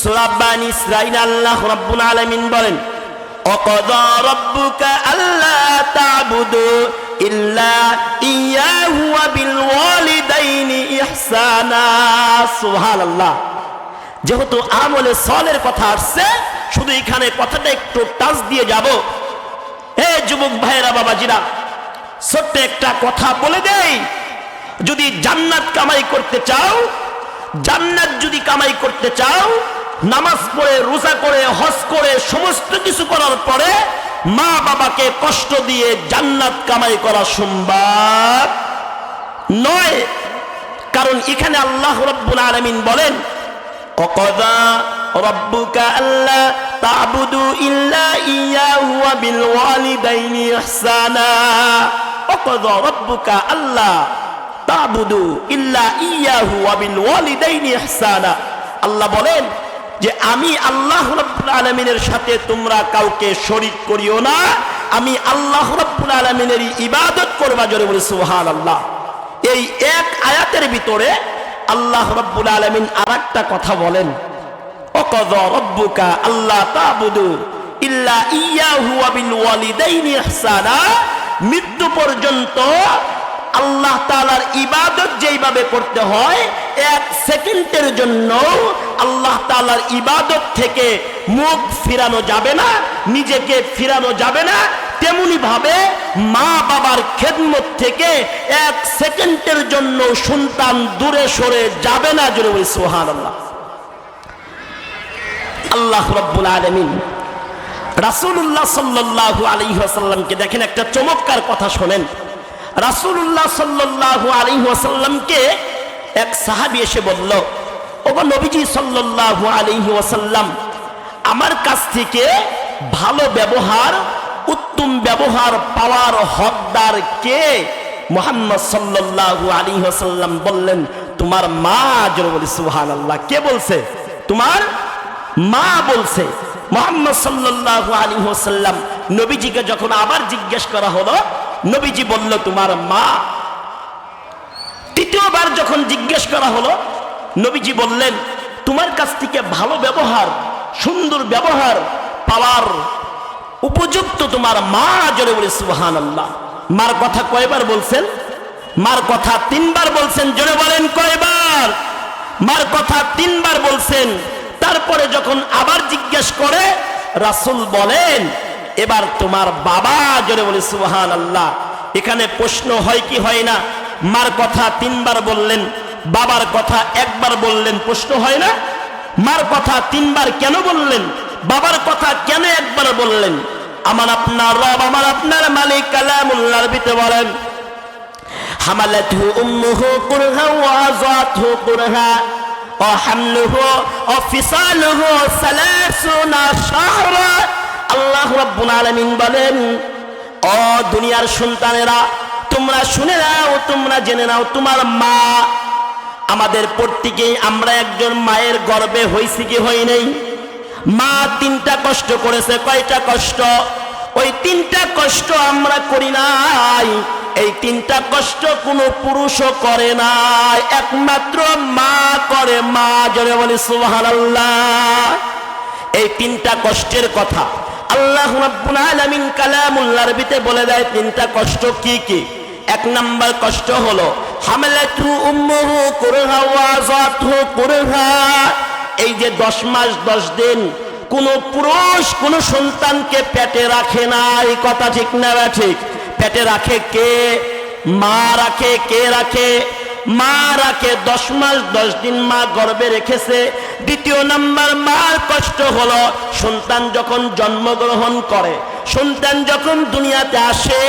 S1: সূরা বানী ইসরাঈল আল্লাহ রাব্বুল আলামিন বলেন, ওয়াকাদা রাব্বুকা আল্লা তা'বুদু ইল্লা ইয়াহু ওয়া বিল ওয়ালিদাইনি ইহসানা। সুবহানাল্লাহ। যেহেতু আমলে সলের কথা আসছে, শুধু এখানে কথাটা একটু টাচ দিয়ে যাব। হে যুবক ভাইরা বাবাজিরা, ছোট্ট একটা কথা বলে দেই, যদি জান্নাত কামাই করতে চাও, জান্নাত যদি কামাই করতে চাও, নামাজ পড়ে, রোজা করে, হজ করে, সমস্ত কিছু করার পরে মা বাবাকে কষ্ট দিয়ে জান্নাত কামাই করা সম্ভব নয়। কারণ এখানে আল্লাহ রাব্বুল আলামিন বলেন, ওয়াকাদা রাব্বুকা আল্লা তা'বুদু ইল্লা ইয়াহু ওয়া বিল ওয়ালিদাইনি ইহসানা। ওয়াকাদা রাব্বুকা আল্লা তা'বুদু ইল্লা ইয়াহু ওয়া বিল ওয়ালিদাইনি ইহসানা। আল্লাহ বলেন যে আমি আল্লাহ রাব্বুল আলামিনের সাথে তোমরা কাউকে শরীক করিও না, আমি আল্লাহ রাব্বুল আলামিনের ইবাদত করবা। জোরে বলি সুবহানাল্লাহ। এই এক আয়াতের ভিতরে আল্লাহ রাব্বুল আলামিন আরেকটা কথা বলেন, ওয়াকাদা রাব্বুকা আল্লা তা'বুদু ইল্লা ইয়াহু ওয়া বিল ওয়ালিদাইনি ইহসানা। মৃত্যু পর্যন্ত আল্লাহ তাআলার ইবাদত যেইভাবে করতে হয়, এক সেকেন্ডের জন্য আল্লাহ তাআলার ইবাদত থেকে মুখ ফিরানো যাবে না, নিজেকে ফিরানো যাবে না। তেমনি ভাবে মা বাবার খেদমত থেকে এক সেকেন্ডের জন্য সন্তান দূরে সরে যাবে না। জোরে বলি সুবহানাল্লাহ। আল্লাহ রাব্বুল আলামিন রাসূলুল্লাহ সাল্লাল্লাহু আলাইহি ওয়াসাল্লামকে দেখেন, একটা চমৎকার কথা শোনেন। রাসূলুল্লাহ সাল্লাল্লাহু আলাইহি ওয়াসাল্লামকে এক সাহাবী এসে বলল, ওগো নবীজি সাল্লাল্লাহু আলাইহি ওয়াসাল্লাম, আমার কাছ থেকে ভালো ব্যবহার, উত্তম ব্যবহার পাওয়ার হকদার কে? মুহাম্মদ সাল্লাল্লাহু আলাইহি ওয়াসাল্লাম বললেন, তোমার মা। জোরে বলি সুবহানাল্লাহ। কে বলছে? তোমার মা বলছে। মুহাম্মদ সাল্লাল্লাহু আলাইহি ওয়াসাল্লাম নবীজিকে যখন আবার জিজ্ঞেস করা হলো, নবীজি বলল তোমার মা। তৃতীয়বার যখন জিজ্ঞেস করা হলো, নবীজি বললেন তোমার কাছ থেকে ভালো ব্যবহার, সুন্দর ব্যবহার পাওয়ার উপযুক্ত তোমার মা। জোরে বলি সুবহানাল্লাহ। মার কথা কয়বার বলছেন? মার কথা তিনবার বলছেন। জোরে বলেন কয়বার? মার কথা তিনবার বলছেন। তারপরে যখন আবার জিজ্ঞেস করে, রাসূল বলেন এবার তোমার বাবা। জোরে বলি সুবহানাল্লাহ। এখানে প্রশ্ন হয় কি হয় না? মার কথা তিনবার বললেন, বাবার কথা একবার বললেন, প্রশ্ন হয় না? মার কথা তিনবার কেন বললেন, বাবার কথা কেন একবার বললেন? আমার আপনার রব, আমার আপনার মালিক কালামুল্লাহর ভিতরে বলেন, হামালাতহু উম্মুহু কুরহা ওয়া যাতহু কুরহা ওয়া হামলুহু ওয়া ফিসালুহু 30 শাহরা। আল্লাহ রাব্বুল আলামিন বলেন, ও দুনিয়ার সন্তানেরা, তোমরা শুনে নাও, তোমরা জেনে নাও, তোমার মা, আমাদের প্রত্যেকেই আমরা একজন মায়ের গর্ভে হইছি কি হই নাই? মা তিনটা কষ্ট করেছে। কয়টা কষ্ট? ওই তিনটা কষ্ট আমরা করি নাই। এই তিনটা কষ্ট কোনো পুরুষও করে নাই, একমাত্র মা করে। মা। জোরে বলি সুবহানাল্লাহ। এই তিনটা কষ্টের কথা আল্লাহ রাব্বুল আলামিন কালামুল্লাহর ভিতরে বলে দেয়। তিনটা কষ্ট কি কি? এক নাম্বার কষ্ট হলো হামালাতু উম্মুহু কুরহা ওয়া যাতহু কুরহা। এই যে 10 মাস 10 দিন কোন পুরুষ কোন সন্তানকে পেটে রাখে না, এই কথা ঠিক না ঠিক? পেটে রাখে কে? মা রাখে। কে রাখে? মা রাখে। 10 মাস 10 দিন মা গর্ভে রেখেছে। দ্বিতীয় নাম্বার, মার কষ্ট হলো সন্তান যখন জন্মগ্রহণ করে, সন্তান যখন দুনিয়াতে আসে,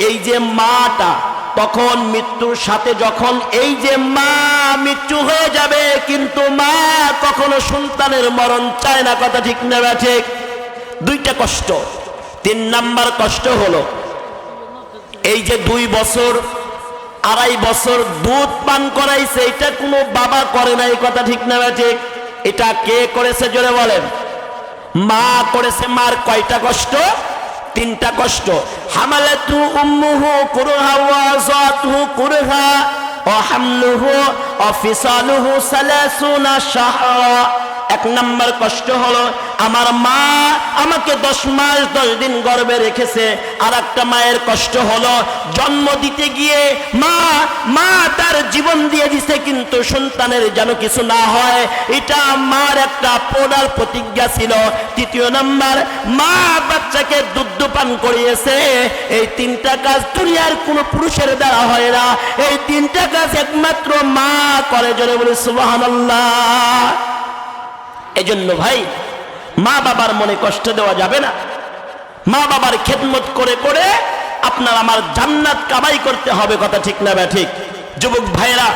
S1: এই যে মাটা তখন মৃত্যুর সাথে যখন এই যে মা মৃত্যু হয়ে যাবে, কিন্তু মা কখনো সন্তানের মরণ চায় না। কথা ঠিক না ঠিক? দুইটা কষ্ট। 3 নাম্বার কষ্ট হলো এই যে 2 বছর 2.5 বছর দুধ পান করাইছে, এটা কোনো বাবা করে না। এই কথা ঠিক না ঠিক? এটা কে করেছে জোরে বলেন? মা করেছে। মার কয়টা কষ্ট? 3টা কষ্ট। হামালাতু উম্মুহু কুরহা ওয়া যাতুহু কুরহা ওয়া হামলুহু ওয়া ফিসালুহু 30 শাহরা। 1 নাম্বার কষ্ট হলো আমার মা আমাকে 10 মাস 10 দিন গর্ভে রেখেছে। আর একটা মায়ের কষ্ট হলো জন্ম দিতে গিয়ে মা তার জীবন দিয়ে দিছে, কিন্তু সন্তানের যেন কিছু না হয়, এটা মার একটা পোড়ার প্রতিজ্ঞা ছিল। 3য় নাম্বার, মা বাচ্চাকে দুধ পান করিয়েছে। এই 3টা কাজ দুনিয়ার কোনো পুরুষের দ্বারা হয় না। এই 3টা কাজ একমাত্র মা করে। জোরে বলে সুবহানাল্লাহ। এজন্য ভাই, মা বাবার মনে কষ্ট দেওয়া যাবে না। মা বাবার খেদমত করে করে আপনার আমার জান্নাত কামাই করতে হবে। কথা ঠিক না ঠিক? যুবক ভাইরা,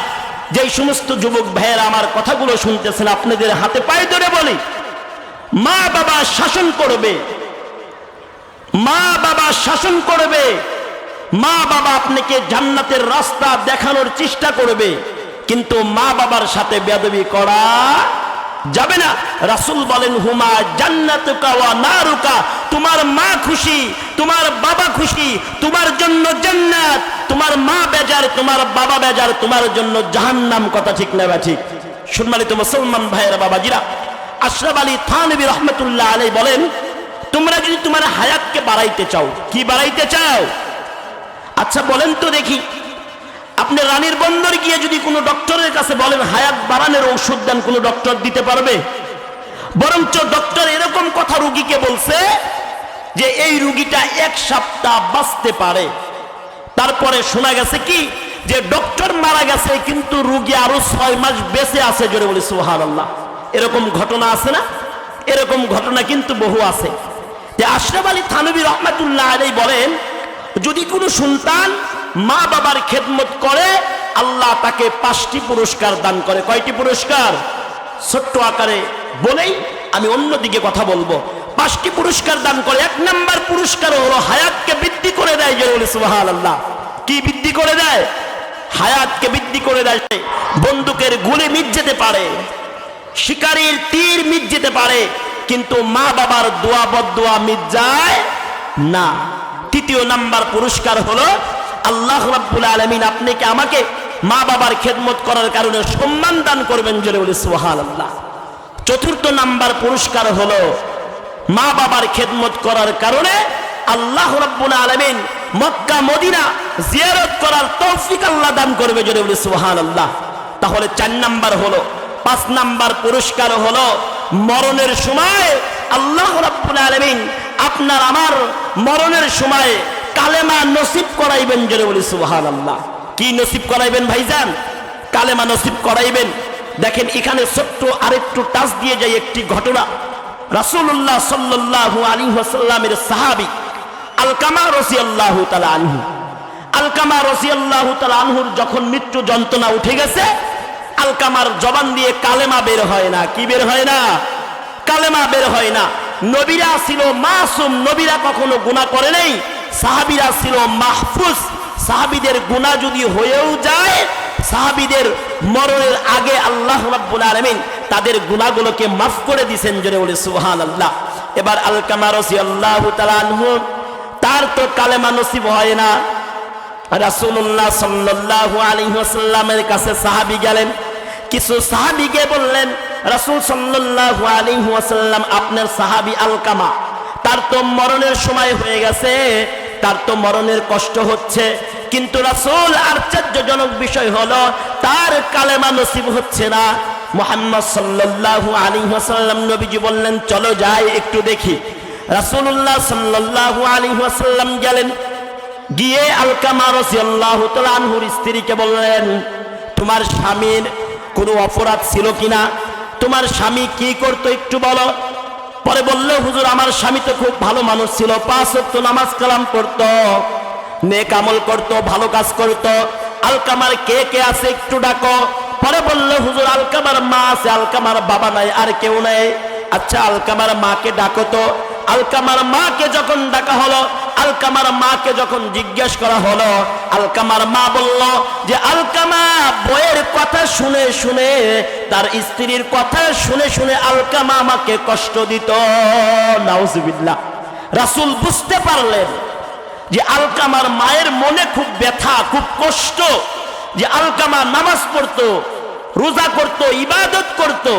S1: যেই সমস্ত যুবক ভাইরা আমার কথাগুলো শুনতেছেন, আপনাদের হাতে পায়ে ধরে বলি, মা বাবা শাসন করবে, মা বাবা শাসন করবে, মা বাবা আপনাকে জান্নাতের রাস্তা দেখানোর চেষ্টা করবে, কিন্তু মা বাবার সাথে বেয়াদবি করা যাবে না। রাসূল বলেন, হুমা জান্নাতুকা ওয়া নারুকা, তোমার মা খুশি, তোমার বাবা খুশি, তোমার জন্য জান্নাত। তোমার মা বেজার, তোমার বাবা বেজার, তোমার জন্য জাহান্নাম। কথা ঠিক না ঠিক? সম্মানিত মুসলমান ভাইয়েরা, বাবাজিরা, আশরাফ আলী থানভী রহমতুল্লাহ আলাইহি বলেন, তোমরা যদি তোমার হায়াতকে বাড়াইতে চাও, কি বাড়াইতে চাও? আচ্ছা বলেন তো দেখি, আপনি রানীর বন্দর গিয়ে যদি কোনো ডক্টরের কাছে বলেন হায়াত বাড়ানোর ঔষধ দেন, কোনো ডক্টর দিতে পারবে? বরঞ্চ ডক্টর এরকম কথা রোগীকে বলছে যে এই রোগীটা 1 সপ্তাহ বাঁচতে পারে। তারপরে শোনা গেছে কি যে ডক্টর মারা গেছে, কিন্তু রোগী আরো 6 মাস বেঁচে আছে। জোরে বলি সুবহানাল্লাহ। এরকম ঘটনা আছে না? এরকম ঘটনা কিন্তু বহু আছে। যে আশরাফ আলী থানভী রহমতুল্লাহ আলাইহি বলেন, যদি কোনো সন্তান মা বাবার খেদমত করে, আল্লাহ তাকে 5টি পুরস্কার দান করে। কয়টি পুরস্কার? ছোট্ট আকারে বলেই আমি অন্যদিকে কথা বলবো। 5টি পুরস্কার দান করে। 1 নাম্বার পুরস্কার হলো হায়াতকে বৃদ্ধি করে দেয়। জোরে বলি সুবহানাল্লাহ। কি বৃদ্ধি করে দেয়? হায়াতকে বৃদ্ধি করে দেয়। বন্দুকের গুলি মিট যেতে পারে, শিকারীর তীর মিট যেতে পারে, কিন্তু মা বাবার দোয়া বদদোয়া মিট যায় না। 3য় নাম্বার পুরস্কার হলো আল্লাহ রাব্বুল আলামিন আপনাকে আমাকে মা বাবার খেদমত করার কারণে সম্মান দান করবেন। জোরে বলি সুবহানাল্লাহ। 4র্থ নাম্বার পুরস্কার হলো মা বাবার খেদমত করার কারণে আল্লাহ রাব্বুল আলামিন মক্কা মদিনা জিয়ারত করার তৌফিক আল্লাহ দান করবে। জোরে বলি সুবহানাল্লাহ। তাহলে 4 নাম্বার হলো। 5 নাম্বার পুরস্কার হলো মরণের সময় আল্লাহ রাব্বুল আলামিন আপনার আমার মরণের সময় কালেমা নসিব করাইবেন। জোরে বলি সুবহানাল্লাহ। কি নসিব করাইবেন ভাইজান? কালেমা নসিব করাইবেন। দেখেন এখানে ছোট্ট আরেকটু টাচ দিয়ে যাই একটি ঘটনা। রাসূলুল্লাহ সাল্লাল্লাহু আলাইহি ওয়াসাল্লামের সাহাবী আলকামা রাদিয়াল্লাহু তাআলা আনহু, আলকামা রাদিয়াল্লাহু তাআলা আনহুর যখন মৃত্যু যন্ত্রণা উঠে গেছে, আলকামার জবান দিয়ে কালেমা বের হয় না। কি বের হয় না? কালেমা বের হয় না। নবীরা ছিল মাসুম, নবীরা কখনো গুনাহ করে নাই। সাহাবীরা ছিল মাহফুজ, সাহাবীদের গুনাহ যদি হয়েও যায়, সাহাবীদের মরণের আগে আল্লাহ রাব্বুল আলামিন তাদের গুনাহগুলোকে মাফ করে দিয়েছেন। জোরে বলে সুবহানাল্লাহ। এবার আলকামা রাদিয়াল্লাহু তাআলা আনহু, তার তো কালেমা নসিব হয় না। রাসূলুল্লাহ সাল্লাল্লাহু আলাইহি ওয়াসাল্লামের কাছে সাহাবী গেলেন, কিছু সাহাবীকে বললেন, রাসূল সাল্লাল্লাহু আলাইহি ওয়াসাল্লাম, আপনার সাহাবী আলকামা, তার তো মরণের সময় হয়ে গেছে, তার তো মরণের কষ্ট হচ্ছে, কিন্তু রাসূল আশ্চর্যজনক বিষয় হলো তার কালেমা নসিব হচ্ছে না। মুহাম্মদ সাল্লাল্লাহু আলাইহি ওয়াসাল্লাম নবীজি বললেন, চলো যাই একটু দেখি। রাসূলুল্লাহ সাল্লাল্লাহু আলাইহি ওয়াসাল্লাম গেলেন, গিয়ে আলকামা রাদিয়াল্লাহু তাআলা আনহুর স্ত্রীকে বললেন, তোমার স্বামীর কোনো অপরাধ ছিল কিনা, তোমার স্বামী কি করতো একটু বলো। পরে বলল, হুজুর আমার স্বামী তো খুব ভালো মানুষ ছিল, 5 ওয়াক্ত নামাজ কালাম পড়তো, নেক আমল করতো, ভালো কাজ করতো। আলকামার কে কে আছে একটু ডাকো। পরে বলল, হুজুর আলকামার মা আছে, আলকামার বাবা নাই, আর কেউ নাই। আচ্ছা আলকামার মাকে ডাকো তো। আলকামার মাকে যখন ডাকা হলো, আলকামার মাকে যখন জিজ্ঞেস করা হলো, আলকামার মা বলল যে আলকামা বইয়ের কথা শুনে শুনে, তার স্ত্রীর কথা শুনে শুনে আলকামা আমাকে কষ্ট দিত। নাউজুবিল্লাহ। রাসূল বুঝতে পারলেন যে আলকামার মায়ের মনে খুব ব্যথা, খুব কষ্ট, যে আলকামা নামাজ পড়তো, রোজা করতো, ইবাদত করতো,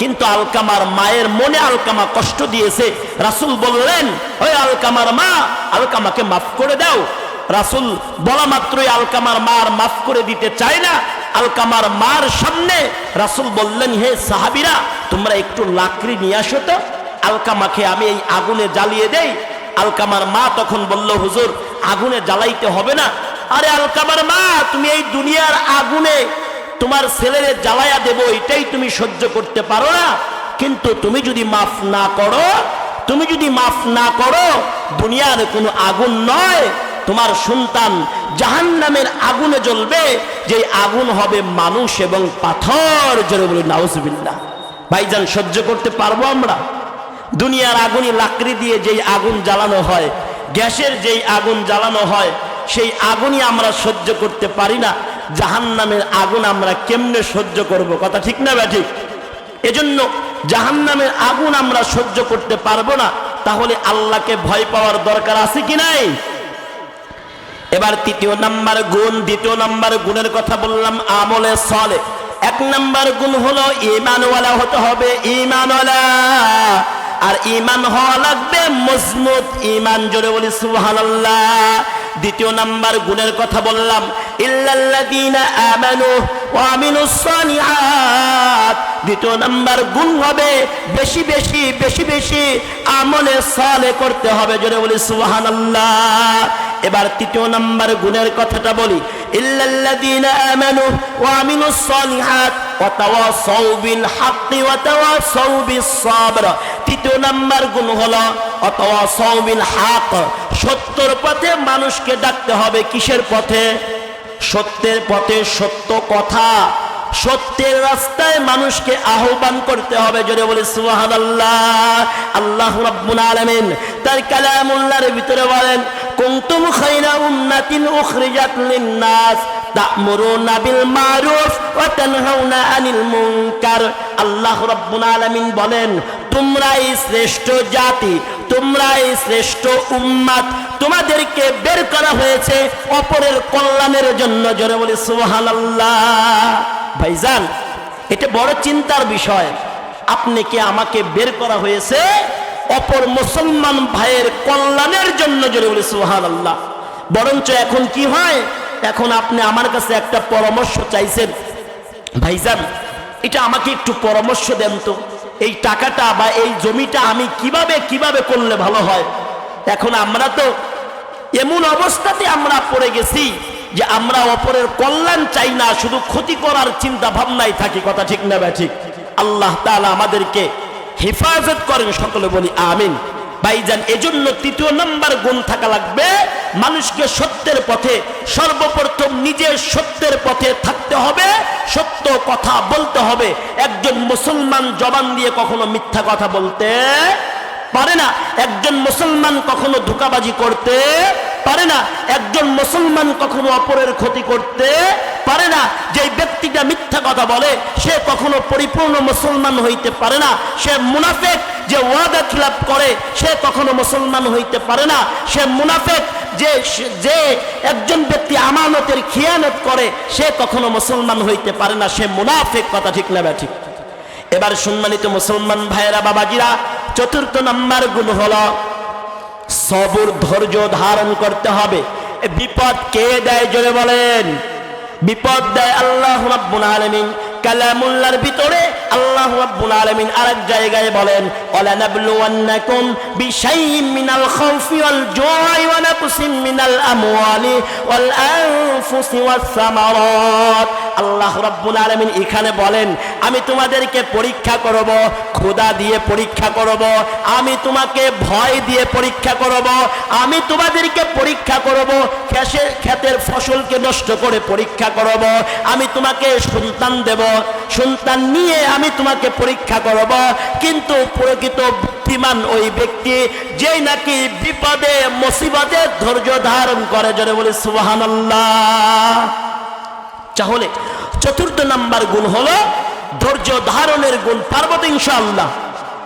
S1: কিন্তু আলকামার মায়ের মনে আলকামা কষ্ট দিয়েছে। রাসূল বললেন, ওই আলকামার মা, আলকামাকে মাফ করে দাও। রাসূল বলা মাত্রই আলকামার মা আর মাফ করে দিতে চায় না। আলকামার মার সামনে রাসূল বললেন, হে সাহাবীরা, তোমরা একটু লাকড়ি নিয়ে আসো তো, আলকামাকে আমি এই আগুনে জ্বালিয়ে দেই। আলকামার মা তখন বলল, হুজুর আগুনে জ্বালাইতে হবে না। আরে আলকামার মা, তুমি এই দুনিয়ার আগুনে তোমার ছেলেরে জ্বালায়া দেব, এটাই তুমি সহ্য করতে পারো না? কিন্তু তুমি যদি মাফ না করো, তুমি যদি মাফ না করো, দুনিয়ার কোনো আগুন নয়, তোমার সন্তান জাহান্নামের আগুনে জ্বলবে, যে আগুন হবে মানুষ এবং পাথর। জোরে বলি নাউজুবিল্লাহ। ভাইজান সহ্য করতে পারবো আমরা? দুনিয়ার আগুনই লাকড়ি দিয়ে যেই আগুন জ্বালানো হয়, গ্যাসের যেই আগুন জ্বালানো হয়, সেই আগুনই আমরা সহ্য করতে পারি না। জাহান্নামের আগুন আমরা কেমনে সহ্য করব? কথা ঠিক না ব্যাঠিক? এজন্য জাহান্নামের আগুন আমরা সহ্য করতে পারবো না। তাহলে আল্লাহকে ভয় পাওয়ার দরকার আছে কি নাই? এবার তৃতীয় নাম্বার গুণ, দ্বিতীয় নাম্বার গুণের কথা বললাম আমলে সালেহ। 1 নাম্বার গুণ হলো ঈমানওয়ালা হতে হবে, ঈমানওয়ালা। আর ঈমান হওয়া লাগবে মজবুত ঈমান। জোরে বলি সুবহানাল্লাহ। দ্বিতীয় নাম্বার গুণের কথা বললাম, ইল্লাল্লাযীনা আমানু ওয়া আমিলুস সালিহাত। দ্বিতীয় নাম্বার গুণ হবে বেশি বেশি বেশি বেশি আমলে সালেহ করতে হবে। জোরে বলি সুবহানাল্লাহ। এবার তৃতীয় নাম্বার গুণের কথাটা বলি, ইল্লাল্লাযীনা আমানু ওয়া আমিলুস সালিহাত ওয়া তাওয়াসাউ বিল হাক্কি ওয়া তাওয়াসাউ বিস সাবর। তৃতীয় নাম্বার গুণ হলো ওয়া তাওয়াসাউ বিল হক। সত্যের পথে মানুষকে ডাকতে হবে। কিসের পথে? সত্যের পথে, সত্য কথা, সত্যের রাস্তায় মানুষকে আহ্বান করতে হবে। জোরে বলি সুবহানাল্লাহ। আল্লাহ রাব্বুল আলামিন তার কালামুল্লাহর ভিতরে বলেন, কুনতুম খায়রা উম্মাতিন উখরিজাত লিন-নাস তা'মুরুনা বিল মারুফ ওয়া তানহাউনা আনিল মুনকার। আল্লাহ রাব্বুল আলামিন বলেন, তোমরাই শ্রেষ্ঠ জাতি, তোমরাই শ্রেষ্ঠ উম্মাত, তোমাদেরকে বের করা হয়েছে অপরের কল্যাণের জন্য। জোরে বলি সুবহানাল্লাহ। ভাইজান, এটা বড় চিন্তার বিষয়। আপনাকে আমাকে বের করা হয়েছে অপর মুসলমান ভাইয়ের কল্যাণের জন্য। জোরে বলি সুবহানাল্লাহ। বরঞ্চ এখন কি হয়, এখন আপনি আমার কাছে একটা পরামর্শ চাইছেন, ভাইজান এটা আমাকে একটু পরামর্শ দেন তো, এই টাকাটা বা এই জমিটা আমি কিভাবে কিভাবে করলে ভালো হয়। এখন আমরা তো এমন অবস্থাতে আমরা পড়ে গেছি যে আমরা অপরের কল্যাণ চাই না, শুধু ক্ষতি করার চিন্তা ভাবনাই থাকি। কথা ঠিক না ঠিক? আল্লাহ তাআলা আমাদেরকে হেফাজত করেন, সকলে বলি আমিন। ভাইজান, এজন্য তৃতীয় নাম্বার গুণ থাকা লাগবে, মানুষকে সত্যের পথে, সর্বপ্রথম নিজে সত্যের পথে থাকতে হবে, সত্য কথা বলতে হবে। একজন মুসলমান জবান দিয়ে কখনো মিথ্যা কথা বলতে পারে না। একজন মুসলমান কখনো ধোঁকাবাজি করতে পারে না। একজন মুসলমান কখনো অপরের ক্ষতি করতে পারে না। যে ব্যক্তিটা মিথ্যা কথা বলে সে কখনো পরিপূর্ণ মুসলমান হইতে পারে না। সে মুনাফিক। যে ওয়াদা খিলাফ করে সে কখনো মুসলমান হইতে পারে না। সে মুনাফিক। যে একজন ব্যক্তি আমানতের খিয়ানত করে সে কখনো মুসলমান হইতে পারে না, সে মুনাফিক। কথা ঠিক না ঠিক? এবার সম্মানিত মুসলমান ভাইয়েরা, বাবাজিরা, চতুর্থ নাম্বার গুণ হলো সবর, ধৈর্য ধারণ করতে হবে। বিপদ কে দেয়? জোরে বলেন। বিপদ দেয় আল্লাহ রাব্বুল আলামিন। কালামুল্লাহর ভিতরে আল্লাহ রাব্বুল আলামিন আরেক জায়গায় বলেন ওয়ালা নাবলুওয়ান্নাকুম বিশাইইম মিনাল খাউফি ওয়াল জুই ওয়া নাকসিম মিনাল আমওয়ালি ওয়াল আনফুসি ওয়াস সামারাত। আল্লাহ রাব্বুল আলামিন এখানে বলেন আমি তোমাদেরকে পরীক্ষা করব, ক্ষুধা দিয়ে পরীক্ষা করব, আমি তোমাকে ভয় দিয়ে পরীক্ষা করব, আমি তোমাদেরকে পরীক্ষা করব, ক্ষেতের ফসলকে নষ্ট করে পরীক্ষা করব, আমি তোমাকে সন্তান দেব, সন্তান নিয়ে আমি তোমাকে পরীক্ষা করব। কিন্তু প্রকৃত বুদ্ধিমান ওই ব্যক্তি যেই নাকি বিপদে মুসিবতে ধৈর্য ধারণ করে, জোরে বলে সুবহানাল্লাহ। তাহলে চতুর্থ নাম্বার গুণ হলো ধৈর্য ধারণের গুণ। পারবো তো ইনশাআল্লাহ?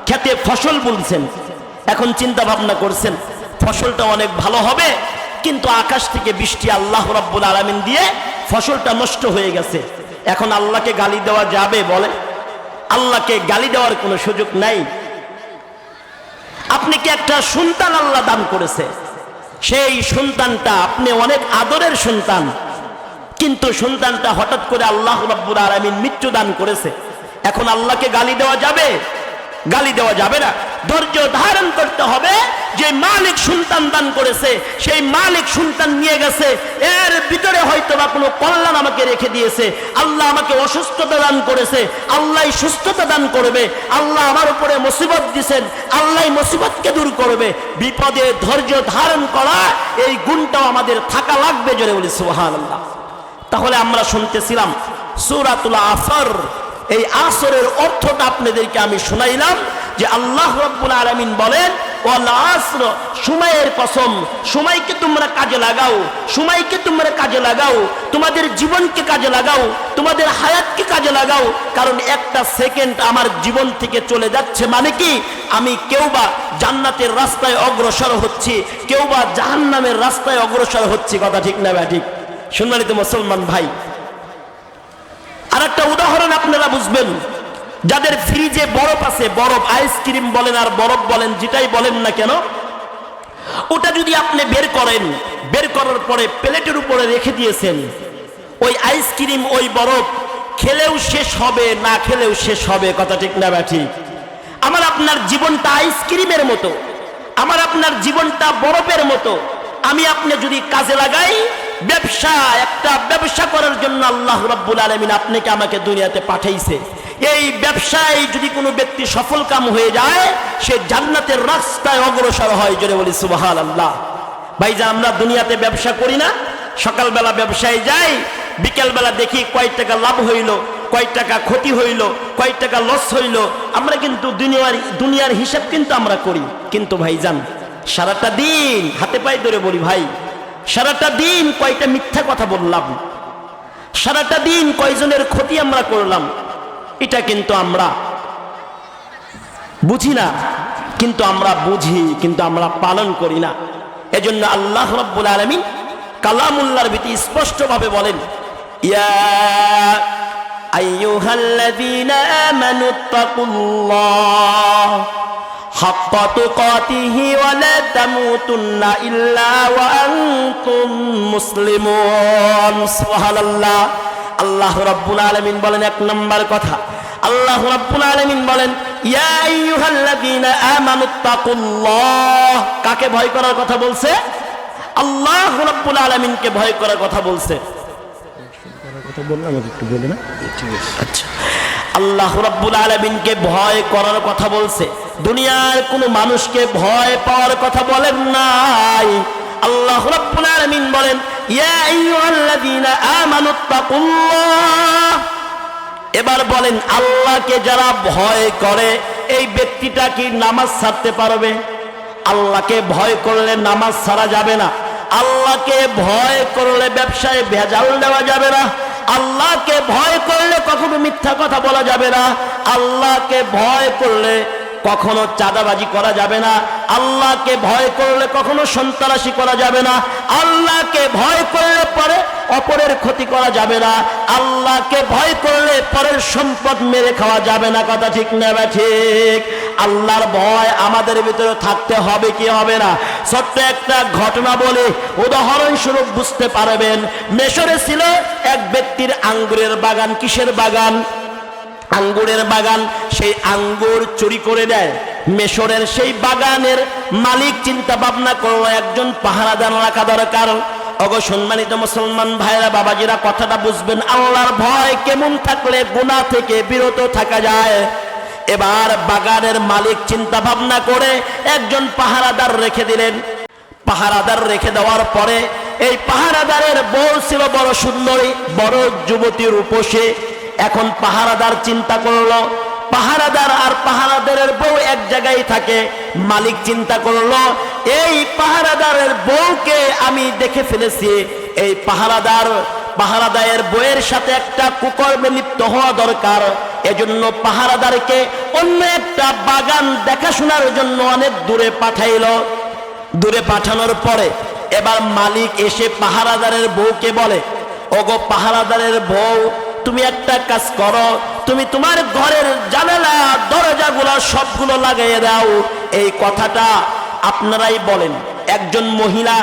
S1: খেতে ফসল বুনছেন, এখন চিন্তা ভাবনা করছেন ফসলটা অনেক ভালো হবে, কিন্তু আকাশ থেকে বৃষ্টি আল্লাহ রাব্বুল আলামিন দিয়ে ফসলটা নষ্ট হয়ে গেছে। এখন আল্লাহকে গালি দেওয়া যাবে? বলে আল্লাহকে গালি দেওয়ার কোনো সুযোগ নাই। আপনি কি একটা সন্তান আল্লাহ দান করেছে, সেই সন্তানটা আপনি অনেক আদরের সন্তান, কিন্তু সন্তানটা হঠাৎ করে আল্লাহ রাব্বুল আলামিন মৃত্যু দান করেছে। এখন আল্লাহকে গালি দেওয়া যাবে? গালি দেওয়া যাবে না। ধৈর্য ধারণ করতে হবে। যে মালিক সন্তান দান করেছে, সেই মালিক সন্তান নিয়ে গেছে, এর ভিতরে হয়তো বা কোনো কল্যাণ আমাকে রেখে দিয়েছে। আল্লাহ আমাকে অসুস্থতা দান করেছে, আল্লাহ সুস্থতা দান করবে। আল্লাহ আমার উপরে মুসিবত দিয়েছেন, আল্লাহ মুসিবতকে দূর করবে। বিপদে ধৈর্য ধারণ করা এই গুণটাও আমাদের থাকা লাগবে, জোরে বলি সুবহানাল্লাহ। তাহলে আমরা শুনতেছিলাম সূরাতুল আসর, এই আসরের অর্থটা আপনাদেরকে আমি শোনাইলাম যে আল্লাহ রাব্বুল আলামিন বলেন ওয়াল আসর, সময়ের কসম, সময়কে তোমরা কাজে লাগাও, সময়কে তোমরা কাজে লাগাও, তোমাদের জীবনকে কাজে লাগাও, তোমাদের হায়াতকে কাজে লাগাও। কারণ একটা সেকেন্ড আমার জীবন থেকে চলে যাচ্ছে মানে কি আমি কেউ বা জান্নাতের রাস্তায় অগ্রসর হচ্ছি, কেউ বা জাহান্নামের রাস্তায় অগ্রসর হচ্ছি। কথা ঠিক না ঠিক? সম্মানিত মুসলমান ভাই, আর একটা উদাহরণ আপনারা বুঝবেন, যাদের ফ্রিজে বরফ আছে, বরফ আইসক্রিম বলেন আর বরফ বলেন যেটাই বলেন না কেন, ওটা যদি আপনি বের করেন, বের করার পরে প্লেটের উপরে রেখে দিয়েছেন, ওই আইসক্রিম ওই বরফ খেলেও শেষ হবে, না খেলেও শেষ হবে। কথা ঠিক না ঠিক? আমার আপনার জীবনটা আইসক্রিমের মতো, আমার আপনার জীবনটা বরফের মতো। আমি আপনি যদি কাজে লাগাই, ব্যবসা, একটা ব্যবসা করার জন্য আল্লাহ রাব্বুল আলামিন আপনাকে আমাকে দুনিয়াতে পাঠাইছে। এই ব্যবসায় যদি কোনো ব্যক্তি সফল কাম হয়ে যায়, সে জান্নাতের রাস্তায় অগ্রসর হয়, জোরে বলি সুবহানাল্লাহ। ভাইজান, আমরা দুনিয়াতে ব্যবসা করি না? সকালবেলা ব্যবসায় যাই, বিকেলবেলা দেখি কয় টাকা লাভ হইল, কয় টাকা ক্ষতি হইল, কয় টাকা লস হইল। আমরা কিন্তু দুনিয়ার হিসাব কিন্তু আমরা করি। কিন্তু ভাইজান, সারাটা দিন হাতে পায়ে ধরে বলি ভাই, সারাটা দিন কয়টা মিথ্যা কথা বললাম, সারাটা দিন কয়জনের ক্ষতি আমরা করলাম, এটা কিন্তু আমরা বুঝি না। কিন্তু আমরা বুঝি, কিন্তু আমরা পালন করি না। এজন্য আল্লাহ রাব্বুল আলামিন কালামুল্লাহর ভিতরে স্পষ্টভাবে বলেন ইয়া আইয়ুহাল্লাযীনা আমানুত্তাকুল্লাহ হাক্কা তুকাতিহি ওয়া লা তামুতুন্না ইল্লা ওয়া আনতুম মুসলিমুন। সুবহানাল্লাহ। আল্লাহ রাব্বুল আলামিন বলেন, এক নাম্বার কথা, আল্লাহ রাব্বুল আলামিন বলেন ইয়া আইয়ুহাল্লাযীনা আমানুত্তাকুল্লাহ। কাকে ভয় করার কথা বলছে? আল্লাহ রাব্বুল আলামিনকে ভয় করার কথা বলছে। আচ্ছা, আল্লাহ রাব্বুল আলামিনকে ভয় করার কথা বলছে, দুনিয়ার কোনো মানুষকে ভয় পাওয়ার কথা বলেন নাই। আল্লাহ রাব্বুল আলামিন বলেন ইয়া আইয়ুহাল্লাযীনা আমানুত্তাকুল্লাহ। এবার বলেন, আল্লাহকে যারা ভয় করে এই ব্যক্তিটা কি নামাজ ছাড়তে পারবে? আল্লাহকে ভয় করলে নামাজ ছাড়া যাবে না। আল্লাহকে ভয় করলে ব্যবসায় ভেজাল দেওয়া যাবে না। আল্লাহকে ভয় করলে কখনো মিথ্যা কথা বলা যাবে না। আল্লাহকে ভয় করলে কখনো চাঁদাবাজি করা যাবে না। আল্লাহকে ভয় করলে কখনো সন্ত্রাসী করা যাবে না। আল্লাহকে ভয় করলে পরে অপরের ক্ষতি করা যাবে না। আল্লাহকে ভয় করলে পরের সম্পদ মেরে খাওয়া যাবে না। কথা ঠিক না ঠিক? আল্লাহর ভয় আমাদের ভিতরে থাকতে হবে কি হবে না? ছোট্ট একটা ঘটনা বলে উদাহরণস্বরূপ বুঝতে পারবেন। মিশরে ছিল এক ব্যক্তির আঙ্গুরের বাগান। কিসের বাগান? আঙ্গুরের বাগান, সেই আঙ্গুর চুরি করে দেয়। মিশরের সেই বাগানের মালিক চিন্তা ভাবনা করলো একজন পাহারাদার রাখা দরকার। ওগো সম্মানিত মুসলমান ভাইরা বাবাজিরা, কথাটা বুঝবেন, আল্লাহর ভয় কেমন থাকলে গুনাহ থেকে বিরত থাকা যায়। এবার বাগানের মালিক চিন্তা ভাবনা করে একজন পাহারাদার রেখে দিলেন। পাহারাদার রেখে দেওয়ার পরে এই পাহারাদারের বউ ছিল বড় সুন্দরী, বড় যুবতী রূপসী। এখন পাহারাদার চিন্তা করলো, পাহারাদার আর পাহারাদারের বউ এক জায়গায় থাকে। মালিক চিন্তা করলো, এই পাহারাদারের বউকে আমি দেখে ফেলেছি, এই পাহারাদারের বউয়ের সাথে একটা কুকর্মে লিপ্ত হওয়া দরকার। এজন্য পাহারাদারকে অন্য একটা বাগান দেখাশোনার জন্য অনেক দূরে পাঠাইলো। দূরে পাঠানোর পরে এবার মালিক এসে পাহারাদারের বউকে বলে, ওগো পাহারাদারের বউ, তুমি একটা কাজ করো, তুমি তোমার ঘরের জানালা দরজাগুলো সবগুলো লাগাইয়ে দাও। এই কথাটা আপনারাই বলেন, একজন মহিলা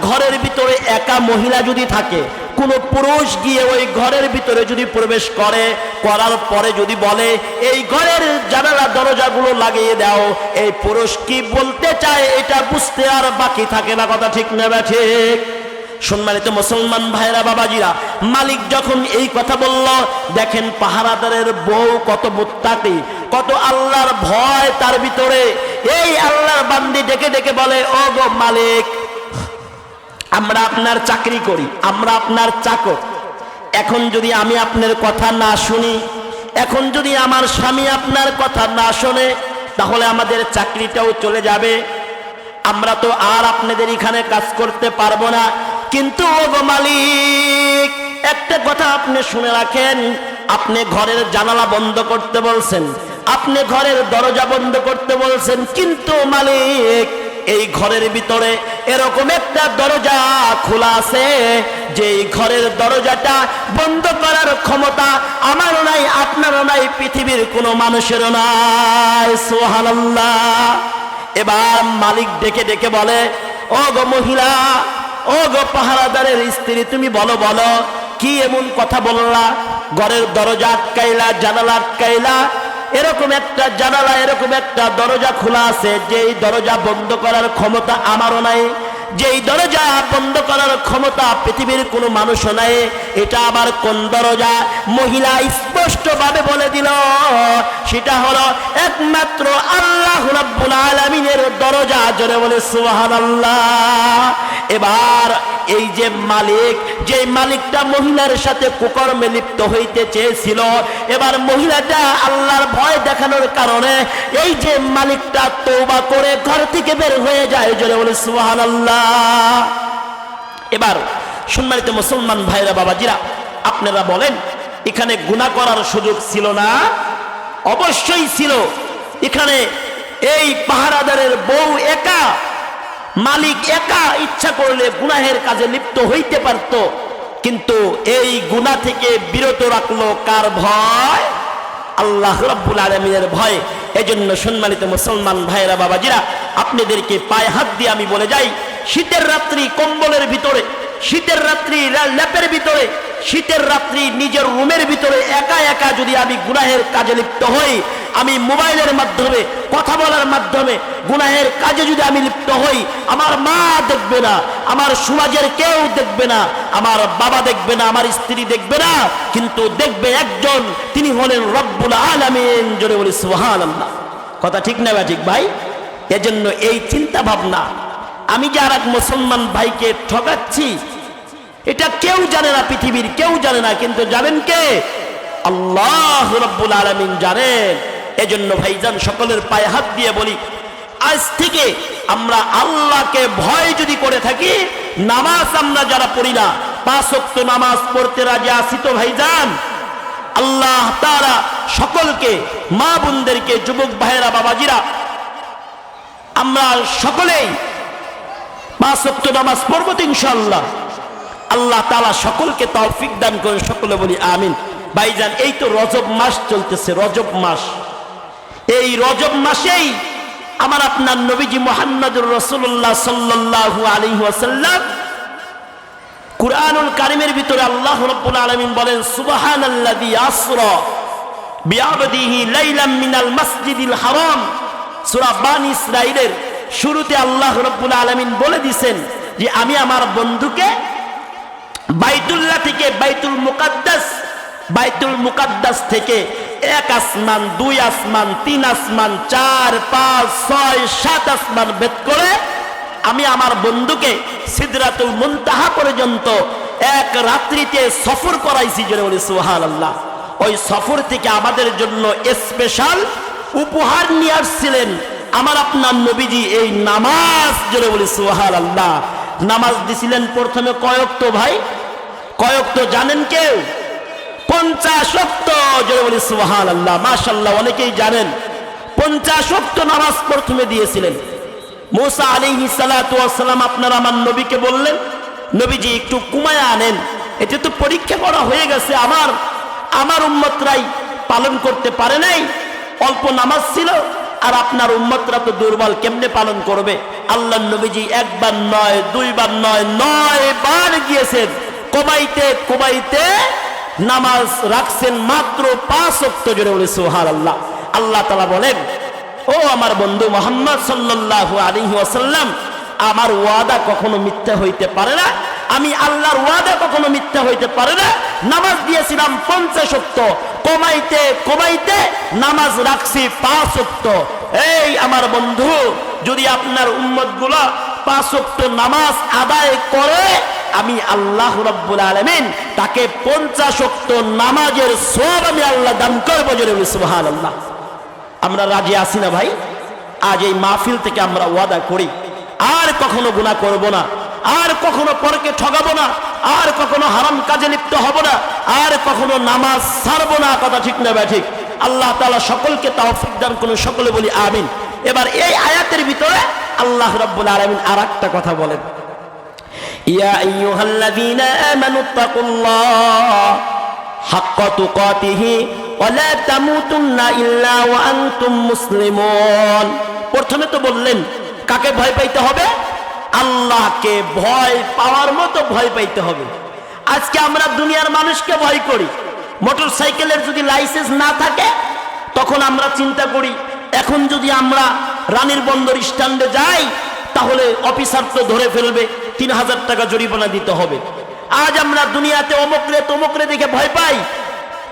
S1: ঘরের ভিতরে একা মহিলা যদি থাকে, কোনো পুরুষ গিয়ে ওই ঘরের ভিতরে যদি প্রবেশ করে, করার পরে যদি বলে এই ঘরের জানালা দরজাগুলো লাগিয়ে দাও, এই পুরুষ কি বলতে চায় এটা বুঝতে আর বাকি থাকে না। কথা ঠিক না ঠিক? সম্মানিত মুসলমান ভাইরা বাবাজিরা, মালিক যখন এই কথা বলল, দেখেন পাহারাদারের বউ কত মুত্তাকি, কত আল্লাহর ভয় তার ভিতরে। এই আল্লাহর বান্দি ডেকে ডেকে বলে, ও গো মালিক, আমরা আপনার চাকরি করি, আমরা আপনার চাকর। এখন যদি আমি আপনার কথা না শুনি, এখন যদি আমার স্বামী আপনার কথা না শোনে, তাহলে আমাদের চাকরিটাও চলে যাবে, আমরা তো আর আপনাদের এখানে কাজ করতে পারবো না। কিন্তু ওগো মালিক, একটা কথা আপনি শুনে রাখেন, আপনি ঘরের জানালা বন্ধ করতে বলছেন, আপনি ঘরের দরজা বন্ধ করতে বলছেন, কিন্তু মালিক এই ঘরের ভিতরে এরকম একটা দরজা খোলা আছে, যে ঘরের দরজাটা বন্ধ করার ক্ষমতা আমারও নাই, আপনারও নাই, পৃথিবীর কোনো মানুষেরও নাই। সুবহানাল্লাহ। এবার মালিক ডেকে ডেকে বলে, ও গো মহিলা, ও গো পাহারাদারের স্ত্রী, তুমি বলো বলো, কি এমন কথা বললা? ঘরের দরজা আটকাইলা, জানালা আটকাইলা, এরকম একটা জানালা, এরকম একটা দরজা খোলা আছে, যেই দরজা বন্ধ করার ক্ষমতা আমারও নাই, যেই দরজা বন্ধ করার ক্ষমতা পৃথিবীর কোনো মানুষও নাই, এটা আবার কোন দরজা? মহিলা স্পষ্ট ভাবে বলে দিল, সেটা হলো একমাত্র আল্লাহ রাব্বুল আলামিনের দরজা। জোরে বলে সুবহানাল্লাহ। এবার এই যে মালিক, যে মালিকটা মহিলার সাথে কুকর্মে লিপ্ত হইতে চেয়েছিল, এবার মহিলাটা আল্লাহর ভয় দেখানোর কারণে এই যে মালিকটা তওবা করে ঘর থেকে বের হয়ে যায়। জোরে বলে সুবহানাল্লাহ। এবার সম্মানিত মুসলমান ভাইরা বাবাজিরা, আপনারা বলেন, এখানে গুনাহ করার সুযোগ ছিল না? অবশ্যই ছিল। এখানে এই পাহারাদারের বউ একা, মালিক একা ইচ্ছা করলে গুনাহের কাজে লিপ্ত হইতে পারত, কিন্তু এই গুনাহ থেকে বিরত রাখলো কার ভয়? আল্লাহ রাব্বুল আলামিনের ভয়। এজন্য সম্মানিত মুসলমান ভাইরা বাবাজিরা, আপনাদেরকে পায়ে হাত দিয়ে আমি বলে যাই, শীতের রাত্রি কম্বলের ভিতরে, শীতের রাত্রি ল্যাপের ভিতরে, শীতের রাত্রি নিজের রুমের ভিতরে একা একা যদি আমি গুনাহের কাজে লিপ্ত হই, আমি মোবাইলের মাধ্যমে কথা বলার মাধ্যমে গুনাহের কাজে যদি আমি লিপ্ত হই, আমার মা দেখবে না, আমার সমাজের কেউ দেখবে না, আমার বাবা দেখবে না, আমার স্ত্রী দেখবে না, কিন্তু দেখবে একজন, তিনি হলেন রব্বুল আলামিন। জোরে বলি সুবহানাল্লাহ। কথা ঠিক না ঠিক ভাই? এজন্য এই চিন্তা ভাবনা, আমি যে আর এক মুসলমান ভাইকে ঠকাচ্ছি, এটা কেউ জানে না, পৃথিবীর কেউ জানে না, কিন্তু জানেন কে? আল্লাহ রাব্বুল আলামিন জানেন। এজন্য ভাইজান, সকলের পায়ে হাত দিয়ে বলি, আজ থেকে আমরা আল্লাহকে ভয় যদি করে থাকি, নামাজ আমরা যারা পড়ি না, 5 ওয়াক্ত নামাজ পড়তে রাজি আছি তো ভাইজান? আল্লাহ তাআলা সকলকে, মা বোনদেরকে, যুবক ভাইয়েরা, বাবাজিরা, আমরা সকলেই 5 ওয়াক্ত নামাজ পড়ব তো ইনশাআল্লাহ। আল্লাহ তাআলা সকলকে তৌফিক দান করেন, সকলে বলি আমিন। ভাইজান, এই তো রজব মাস চলতেছে, রজব মাস। এই রজব মাসেই আমার আপনার নবীজি মুহাম্মদুর রাসূলুল্লাহ সাল্লাল্লাহু আলাইহি ওয়াসাল্লাম কুরআনুল কারীমের ভিতরে আল্লাহ রাব্বুল আলামিন বলেন, সুবহানাল্লাযী আসরা বিআবদিহি লাইলাম মিনাল মাসজিদিল হারাম। সূরা বানী ইসরাঈলের শুরুতে আল্লাহ রাব্বুল আলামিন বলে দিয়েছেন যে আমি আমার বন্ধুকে বাইতুল্লাহ থেকে বাইতুল মুকাদ্দাস থেকে 1 আসমান 2 আসমান 3 আসমান 4 5 6 7 আসমান ভেদ করে আমি আমার বন্ধুকে সিদরাতুল মুনতাহা পর্যন্ত এক রাত্রিতে সফর করাইছি। জোরে বলি সুবহানাল্লাহ। ওই সফর থেকে আমাদের জন্য স্পেশাল উপহার নিয়ে আসছিলেন আমার আপনার নবীজি, এই নামাজ। জোরে বলি সুবহানাল্লাহ। নামাজ দিছিলেন প্রথমে কয় ওয়াক্ত ভাই? কয় ওয়াক্ত জানেন কেউ? 50 ওয়াক্ত। জোরে বলি সুবহানাল্লাহ। মাশাআল্লাহ, অনেকেই জানেন 50 ওয়াক্ত নামাজ প্রথমে দিয়েছিলেন। মুসা আলাইহিস সালাতু ওয়াস সালাম আপনার আমার নবীকে বললেন, নবীজি একটু কুমায়া আনেন, এটা তো পরীক্ষা করা হয়ে গেছে, আমার উম্মতরাই পালন করতে পারে নাই, অল্প নামাজ ছিল, আর আপনার উম্মতরা তো দুর্বল, কেমনে পালন করবে? আল্লাহর নবীজি একবার নয়, দুইবার নয়, 9 বার গিয়েছেন, কোবাইতে নামাজ রাখছেন মাত্র 5 ওয়াক্ত। জোরে বলে সুবহানাল্লাহ। আল্লাহ তাআলা বলেন, ও আমার বন্ধু মুহাম্মদ সাল্লাল্লাহু আলাইহি ওয়াসাল্লাম, আমার ওয়াদা কখনো মিথ্যা হইতে পারে না, আমি আল্লাহর ওয়াদা কখনো মিথ্যা হইতে পারে না। নামাজ দিয়েছিলাম 50 ওয়াক্ত, কমাইতে নামাজ রাখছি 5 ওয়াক্ত। এই আমার বন্ধু, যদি আপনার উম্মতগুলো 5 ওয়াক্ত নামাজ আদায় করে, আমি আল্লাহ রাব্বুল আলামিন তাকে 50 ওয়াক্ত নামাজের সওয়াব আমি আল্লাহ দান করব। জোরে বলি সুবহানাল্লাহ। আমরা রাজি আছি না ভাই? আজ এই মাহফিল থেকে আমরা ওয়াদা করি, আর কখনো গুনাহ করব না, আর কখনো পরকে ঠগাবো না, আর কখনো হারাম কাজে লিপ্ত হব না, আর কখনো নামাজ ছাড়বো না। কথা ঠিক না ভাই? ঠিক। আল্লাহ তাআলা সকলকে তৌফিক দান করুন, সকলে বলি আমিন। এবার এই আয়াতের ভিতরে আল্লাহ রাব্বুল আলামিন আরেকটা কথা বলেন, ইয়া আইয়ুহাল্লাযীনা আমানুত্তাকুল্লাহ হাক্কা তুকাতিহি ওয়া লা তামুতুন্না ইল্লা ওয়া আনতুম মুসলিমুন। প্রথমে তো বললেন কাকে ভয় পাইতে হবে? আল্লাহকে ভয় পাওয়ার মতো ভয় পাইতে হবে। আজকে আমরা দুনিয়ার মানুষকে ভয় করি। মোটরসাইকেলের যদি লাইসেন্স না থাকে, তখন আমরা চিন্তা করি এখন যদি আমরা রানীর বন্দর স্ট্যান্ডে যাই, তাহলে অফিসার তো ধরে ফেলবে, 3000 টাকা জরিমানা দিতে হবে। আজ আমরা দুনিয়াতে অমুকরে দেখে ভয় পাই,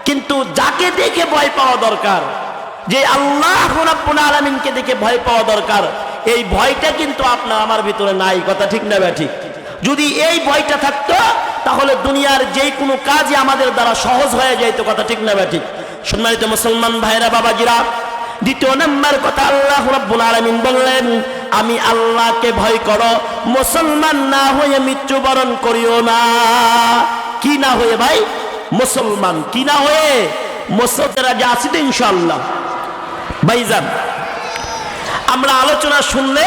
S1: কিন্তু যাকে দেখে ভয় পাওয়া দরকার, যে আল্লাহ রাব্বুল আলামিনকে দেখে ভয় পাওয়া দরকার, এই ভয়টা কিন্তু আপনার আমার ভিতরে নাই। কথা ঠিক না ভাই? ঠিক। যদি এই ভয়টা থাকতো, তাহলে দুনিয়ার যে কোনো কাজই আমাদের দ্বারা সহজ হয়ে যেত। কথা ঠিক না ভাই? ঠিক। সম্মানিত মুসলমান ভাইরা, বাবাজিরা, দ্বিতীয় নাম্বার কথা আল্লাহ রাব্বুল আলামিন বললেন, আমি আল্লাহকে ভয় করো, মুসলমান না হয়ে মৃত্যুবরণ করিও না। কি না হয়ে ভাই? মুসলমান। কি না হয়ে? মুসলমানরা যা আছে তো ইনশাআল্লাহ। ভাইজান, আমরা আলোচনা শুনলে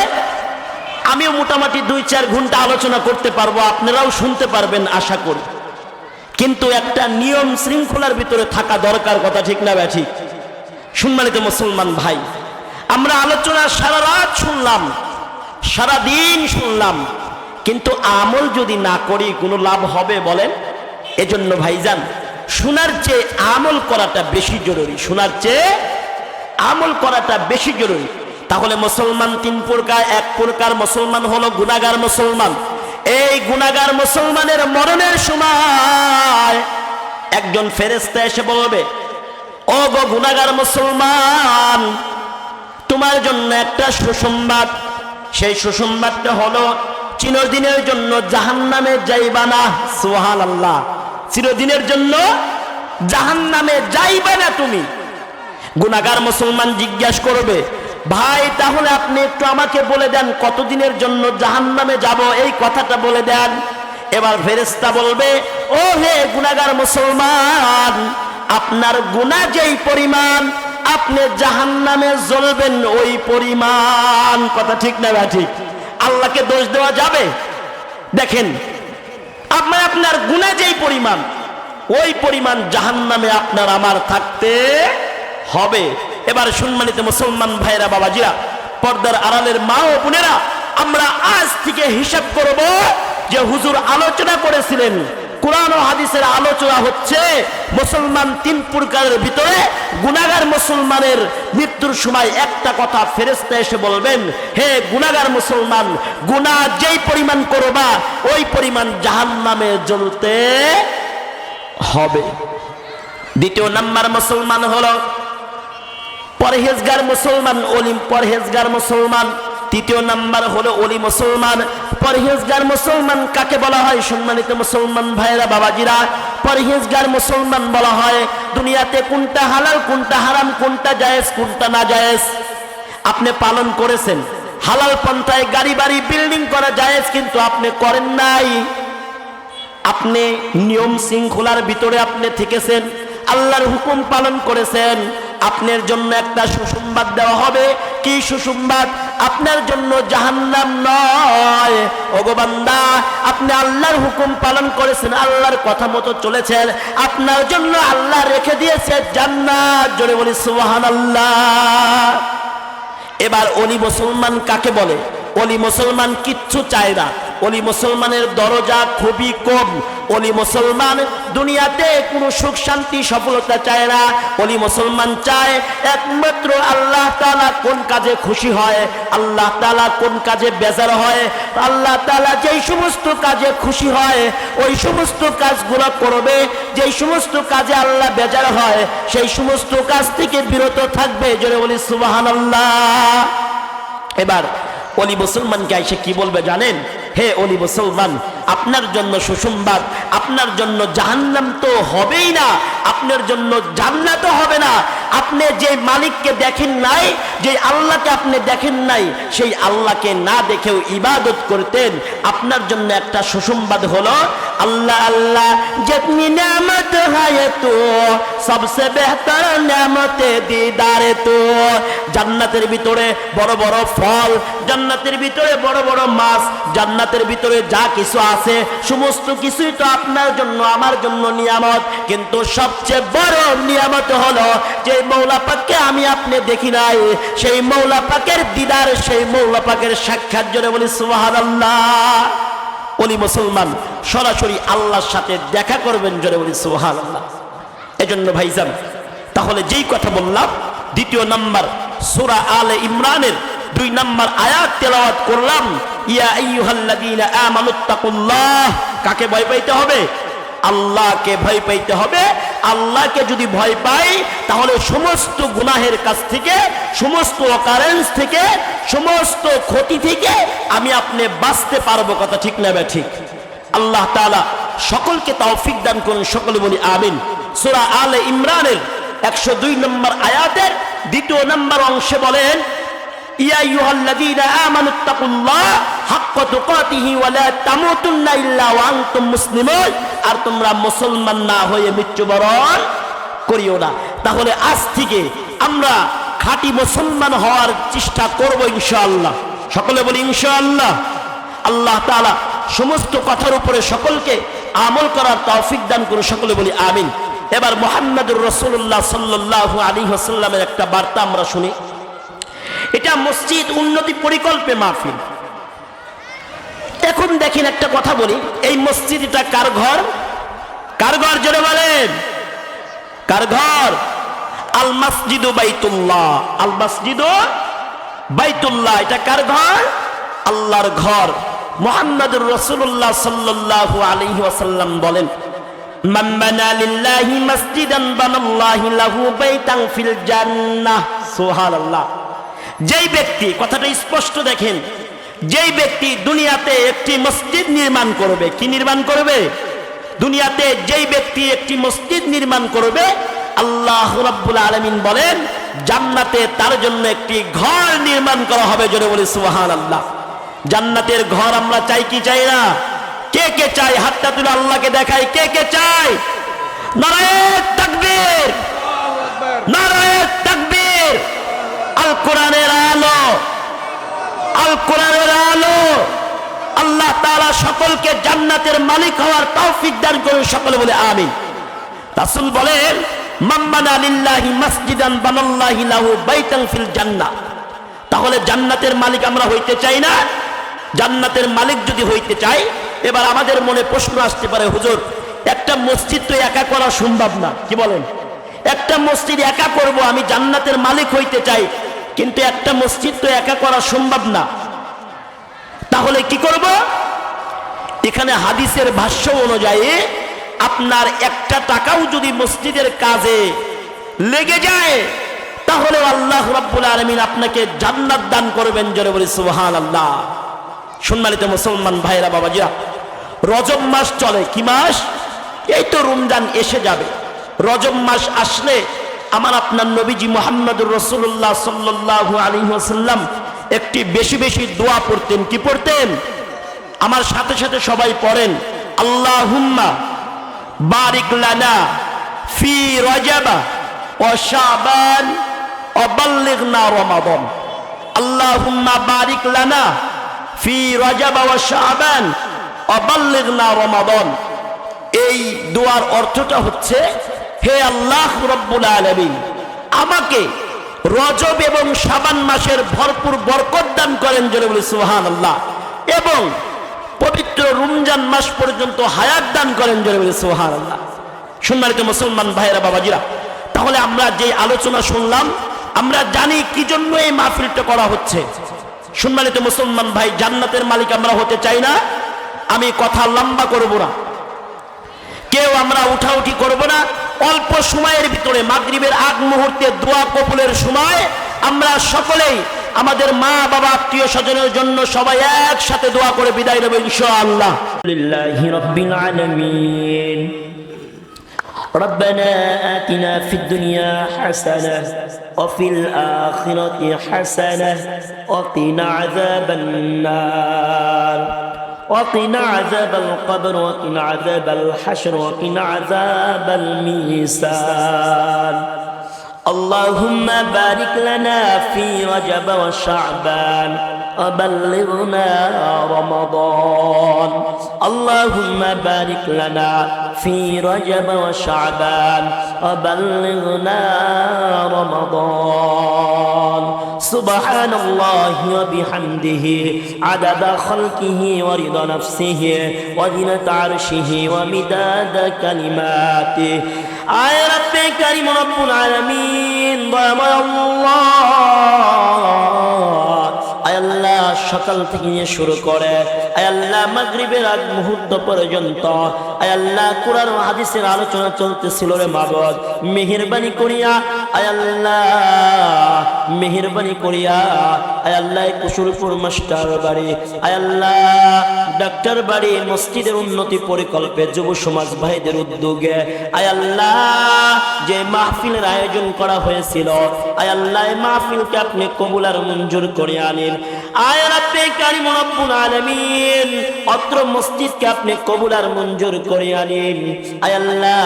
S1: আমিও মোটামুটি 2-4 ঘন্টা আলোচনা করতে পারবো, আপনারাও শুনতে পারবেন আশা করি, কিন্তু একটা নিয়ম শৃঙ্খলার ভিতরে থাকা দরকার। কথা ঠিক না ভাই? ঠিক। সম্মানিত মুসলমান ভাই, আমরা আলোচনা সারা রাত শুনলাম, সারা দিন শুনলাম, কিন্তু আমল যদি না করি কোনো লাভ হবে বলেন? এজন্য ভাইজান, শোনার চেয়ে আমল করাটা বেশি জরুরি। শোনার চেয়ে আমল করাটা বেশি জরুরি। তাহলে মুসলমান 3 প্রকার। 1 প্রকার মুসলমান হলো গুনাহগার মুসলমান। এই গুনাহগার মুসলমানের মরণের সময় একজন ফেরেশতা এসে বলবে, ও গো গুনাহগার মুসলমান, তোমার জন্য একটা সুসংবাদ। সেই সুসংবাদটা হলো চিরদিনের জন্য জাহান্নামে যাইবা না। সুবহানাল্লাহ। চিরদিনের জন্য জাহান্নামে যাইবা না তুমি। গুনাহগার মুসলমান জিজ্ঞাসা করবে, ভাই তাহলে আপনি একটু আমাকে বলে দেন কতদিনের জন্য জাহান্নামে যাব, এই কথাটা বলে দেন। এবার ফেরেশতা বলবে, ও হে গুনাহগার মুসলমান, আপনার গুনাহ যেই পরিমাণ, আপনি জাহান্নামে জ্বলবেন ওই পরিমাণ। কথা ঠিক না ভাই? ঠিক। আল্লাহকে দোষ দেওয়া যাবে? দেখেন, আপনার গুনাহ যেই পরিমাণ, ওই পরিমাণ জাহান্নামে আপনার আমার থাকতে হবে। এবার সম্মানিত মুসলমান ভাইরা, বাবাজিরা, পর্দার আড়ালের মা ও বোনেরা, আমরা আজ থেকে হিসাব করব যে হুজুর আলোচনা করেছিলেন কোরআন ও হাদিসের আলোচনা হচ্ছে মুসলমান তিন প্রকারের ভিতরে গুনাহগার মুসলমানের মৃত্যুর সময় একটা কথা ফেরেশতা এসে বলবেন, হে গুনাহগার মুসলমান, গুনাহ যেই পরিমাণ করবা ওই পরিমাণ জাহান্নামে জ্বলতে হবে। দ্বিতীয় নাম্বার মুসলমান হলো পরহেজগার মুসলমান, অলি পরহেজগার মুসলমান। তৃতীয় নাম্বার হলো অলি মুসলমান। পরহেজগার মুসলমান কাকে বলা হয়? সম্মানিত মুসলমান ভাইরা, বাবাজিরা, পরহেজগার মুসলমান বলা হয় দুনিয়াতে কোনটা হালাল, কোনটা হারাম, কোনটা জায়েজ, কোনটা না জায়েজ আপনি পালন করেছেন। হালাল পন্থায় গাড়ি বাড়ি বিল্ডিং করা জায়েজ, কিন্তু আপনি করেন নাই। আপনি নিয়ম শৃঙ্খলার ভিতরে আপনি থেকেছেন, আল্লাহর হুকুম পালন করেছেন। আপনার জন্য একটা সুসংবাদ দেওয়া হবে। কি সুসংবাদ? আপনার জন্য জাহান্নাম নয়। ওগো বান্দা, আপনি আল্লাহর হুকুম পালন করেছেন, আল্লাহর কথা মতো চলেছেন, আপনার জন্য আল্লাহ রেখে দিয়েছে জান্নাত। জোরে বলি সুবহানাল্লাহ। এবার অলি মুসলমান কাকে বলে? অলি মুসলমান কিচ্ছু চায় না, অলি মুসলমানের দরজা খুবই কম। অলি মুসলমান দুনিয়াতে কোনো সুখ শান্তি সফলতা চায় না। অলি মুসলমান চায় একমাত্র আল্লাহ তাআলা কোন কাজে খুশি হয়, আল্লাহ তাআলা কোন কাজে বেজার হয়, আল্লাহ তাআলা যেই সমস্ত কাজে খুশি হয় ওই সমস্ত কাজগুলো করবে, যেই সমস্ত কাজে আল্লাহ বেজার হয় সেই সমস্ত কাজ থেকে বিরত থাকবে। জোরে বলি সুবহানাল্লাহ। এবার অলি মুসলমানকে এসে কি বলবে জানেন? হে অলি মুসলমান, আপনার জন্য সুসংবাদ, আপনার জন্য জাহান্নাম তো হবেই না, আপনার জন্য জান্নাতও হবে না। আপনি যে মালিককে দেখেন নাই, যে আল্লাহকে আপনি দেখেন নাই, সেই আল্লাহকে না দেখেও ইবাদত করতেন। আপনার জন্য একটা সুসংবাদ হলো अल्लाह अल्लाह जितनी नेमत है तो सबसे बेहतर नेमत दीदार तो জান্নাতের ভিতরে বড় বড় ফল, জান্নাতের ভিতরে বড় বড় মাছ, জান্নাতের ভিতরে যা কিছু আছে সমস্ত কিছুই তো আপনার জন্য আমার জন্য নিয়ামত, কিন্তু সবচেয়ে বড় নিয়ামত হলো যে মওলা পাককে আমি আপনি দেখি নাই, সেই মওলা পাকের দিদার, সেই মওলা পাকের সাক্ষাৎ। জোরে বলি সুবহানাল্লাহ। ওলি মুসলমান সরাসরি আল্লাহর সাথে দেখা করবেন। জোরে বলি সুবহানাল্লাহ। এজন্য ভাইজান, তাহলে যেই কথা বললাম, দ্বিতীয় নাম্বার সূরা আলে ইমরানের 2 নম্বর আয়াত তেলাওয়াত করলাম, ইয়া আইয়ুহাল্লাযীনা আমানুত্তাকুল্লাহ। কাকে ভয় পাইতে হবে? আল্লাহকে ভয় পাইতে হবে। আল্লাহকে যদি ভয় পাই তাহলে সমস্ত গুনাহের কাছ থেকে, সমস্ত অকারেন্স থেকে, সমস্ত ক্ষতি থেকে আমি আপনি বাঁচতে পারবো। কথা ঠিক না বে ঠিক? আল্লাহ তাআলা সকলকে তৌফিক দান করুন, সকলে বলি আমিন। সূরা আলে ইমরানের 102 নম্বর আয়াতের 2 নম্বর অংশে বলেন, ইয়া আইয়ুহাল্লাযীনা আমানুত্তাকুল্লাহ হাক্কা তুকাতিহি ওয়া লা তামুতুন্না ইল্লা ওয়া আনতুম মুসলিমুন। আর তোমরা মুসলমান না হয়ে মৃত্যুবরণ করিও না। তাহলে আজ থেকে আমরা খাঁটি মুসলমান হওয়ার চেষ্টা করব ইনশাআল্লাহ। সকলে বলি ইনশাআল্লাহ। আল্লাহ তাআলা সমস্ত কথার উপরে সকলকে আমল করার তৌফিক দান করুন, সকলে বলি আমিন। এবার মুহাম্মদুর রাসূলুল্লাহ সাল্লাল্লাহু আলাইহি ওয়াসাল্লামের একটা বার্তা আমরা শুনি। এটা মসজিদ উন্নতি পরিকল্পে মাহফিল। এখন দেখেন একটা কথা বলি, এই মসজিদ এটা কার ঘর? কার ঘর? জোরে বলেন, কার ঘর? আল মসজিদু বাইতুল্লাহ। আল মসজিদু বাইতুল্লাহ, এটা কার ঘর? আল্লাহর ঘর। মুহাম্মদুর রাসূলুল্লাহ সাল্লাল্লাহু আলাইহি ওয়াসাল্লাম বলেন, মান বানা লিল্লাহি মসজিদান বানাল্লাহু লাহু বাইতান ফিল জান্নাহ। সুবহানাল্লাহ। যেই ব্যক্তি, কথাটা স্পষ্ট দেখেন, যেই ব্যক্তি দুনিয়াতে একটি মসজিদ নির্মাণ করবে, কি নির্মাণ করবে? দুনিয়াতে যেই ব্যক্তি একটি মসজিদ নির্মাণ করবে, আল্লাহ রাব্বুল আলামিন বলেন জান্নাতে তার জন্য একটি ঘর নির্মাণ করা হবে। জোরে বলি সুবহানাল্লাহ। জান্নাতের ঘর আমরা চাই কি চাই না? কে কে চাই? হাতটা তুলে আল্লাহকে দেখাই, কে কে চাই? নারায়ে তাকবীর, নারায়ে তাকবীর। আল কোরআনের আলো, আল কোরআনের আলো। আল্লাহ তাআলা সকলকে জান্নাতের মালিক হওয়ার তৌফিক দান করুন, সকলে বলে আমিন। রাসূল বলেন, মান বানা লিল্লাহি মসজিদান বানাল্লাহু লাহু বাইতান ফিল জান্নাহ। তাহলে জান্নাতের মালিক আমরা হইতে চাই না? জান্নাতের মালিক যদি হইতে চাই, এবার আমাদের মনে প্রশ্ন আসতে পারে, হুজুর একটা মসজিদ তো একা করা সম্ভব না, কি বলেন? একটা মসজিদ একা করব, আমি জান্নাতের মালিক হইতে চাই, কিন্তু একটা মসজিদ তো একা করা সম্ভব না। তাহলে কি করব? এখানে হাদিসের ভাষ্য অনুযায়ী আপনার একটা টাকাও যদি মসজিদের কাজে লেগে যায়, তাহলে আল্লাহ রাব্বুল আলামিন আপনাকে জান্নাত দান করবেন। জোরে বলি সুবহানাল্লাহ। সম্মানিত মুসলমান ভাইরা বাবাজিরা, রজব মাস চলে, কি মাস? এই তো রমজান এসে যাবে। রজব মাস আসলে আমার আপনার নবীজি মুহাম্মদুর রাসূলুল্লাহ সাল্লাল্লাহু আলাইহি ওয়াসাল্লাম একটি বেশি বেশি দোয়া পড়তেন। কি পড়তেন? আমার সাথে সাথে সবাই পড়েন, আল্লাহুম্মা বারিক লানা ফি রজব ওয়া শাবান ওয়া বাল্লিগনা রমাদান। আল্লাহুম্মা বারিক লানা ফি রজব ওয়া শাবান ওয়া বাল্লিগনা রমাদান। এই দোয়ার অর্থটা হচ্ছে, হে আল্লাহ রাব্বুল আলামিন, আমাকে রজব এবং শাবান মাসের ভরপুর বরকত দান করেন। জোরে বলি সুবহানাল্লাহ। এবং পবিত্র রমজান মাস পর্যন্ত হায়াত দান করেন। জোরে বলি সুবহানাল্লাহ। সম্মানিত মুসলমান ভাইরা বাবাজিরা, তাহলে আমরা যে আলোচনা শুনলাম, আমরা জানি কি জন্য এই মাহফিলটা করা হচ্ছে। সম্মানিত মুসলমান ভাই, জান্নাতের মালিক আমরা হতে চাই না। আমি কথা লম্বা করব না, কেউ আমরা উঠাউঠি করব না। অল্প সময়ের ভিতরে মাগরিবের আগ মুহূর্তে দোয়া কবুলের সময় আমরা সকলেই আমাদের মা বাবা আত্মীয় স্বজনের জন্য সবাই একসাথে দোয়া করে বিদায় নেব ইনশাআল্লাহ। লিল্লাহি রাব্বিল আলামিন। ربنا آتنا في الدنيا حسنة وفي الآخرة حسنة وقنا عذاب النار وقنا عذاب القبر وقنا عذاب الحشر وقنا عذاب الميزان. اللهم بارك لنا في رجب وشعبان وبلغنا رمضان. اللهم بارك لنا في رجب وشعبان وبلغنا رمضان. سبحان الله وبحمده عدد خلقه ورضا نفسه وزنة عرشه ومداد كلماته. آي رب كريم رب العالمين ضيما الله আয় আল্লাহ, সকাল থেকে নিয়ে শুরু করে আয় আল্লাহ মাগরিবের আগ মুহূর্ত পর্যন্ত আয় আল্লাহ কুরআন ও হাদিসের আলোচনা চলতেছিল রে মাবুদ, মেহেরবানি করিয়া আয় আল্লাহ, মেহেরবানি করিয়া আয় আল্লাহ কুশলপুর মাস্টার বাড়ি আয় আল্লাহ ডাক্তার বাড়ি মসজিদের উন্নতি পরিকল্পে যুব সমাজ ভাইদের উদ্যোগে আয় আল্লাহ যে মাহফিলের আয়োজন করা হয়েছিল আয় আল্লাহ এই মাহফিলকে আপনি কবুল আর মঞ্জুর করে আনেন। আয় রব্বে কারীম রব্বুল আলামিন, অত্র মসজিদকে আপনি কবুল আর মঞ্জুর করে আনেন। আয় আল্লাহ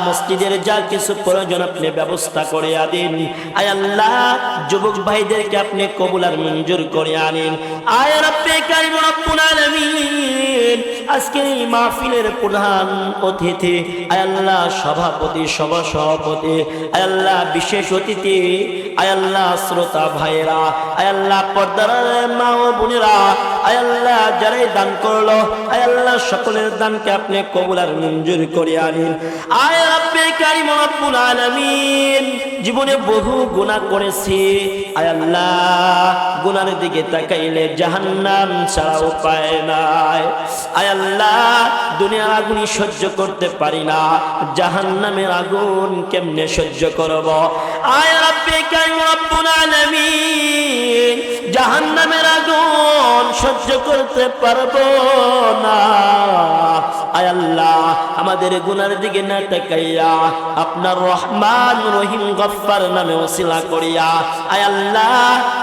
S1: মসজিদের যা কিছু প্রয়োজন আপনি ব্যবস্থা করে আনেন। আয় আল্লাহ যুবক ভাইদেরকে আপনি কবুল আর মঞ্জুর করে আনেন। আয় রব্বে কারীম রব্বুল আলামিন, আজকে এই মাহফিলের প্রধান অতিথি আয় আল্লাহ সভাপতি, সভাপতি আয় আল্লাহ বিশেষ অতিথি আয় আল্লাহ শ্রোতা ভাইরা আয় আল্লাহ পর্দার মা ও বোনেরা আয় আল্লাহ যারাই দান করলো আয় আল্লাহ সকলের দানকে আপনি কবুল আর মঞ্জুর করে আনেন। আয় রব্বে কারীম রব্বুল আলামিন, জীবনে বহু গুনাহ করেছি আয় আল্লাহ, গুনার দিকে তাকাইলে জাহান্নাম ছাড়া উপায় নাই। আয় আল্লাহ দুনিয়ার আগুন সহ্য করতে পারি না, জাহান্নামের আগুন কেমনে সহ্য করব? আয় রব্বে কারীম রব্বুল আলামিন, জাহান্নামের আগুন সহ্য করতে পারবো না। আয় আল্লাহ আমাদের গুনার দিকে না তাকাইয়া আপনার রহমান রহিম গফফার নামে ওসিলা করিয়া আয় আল্লাহ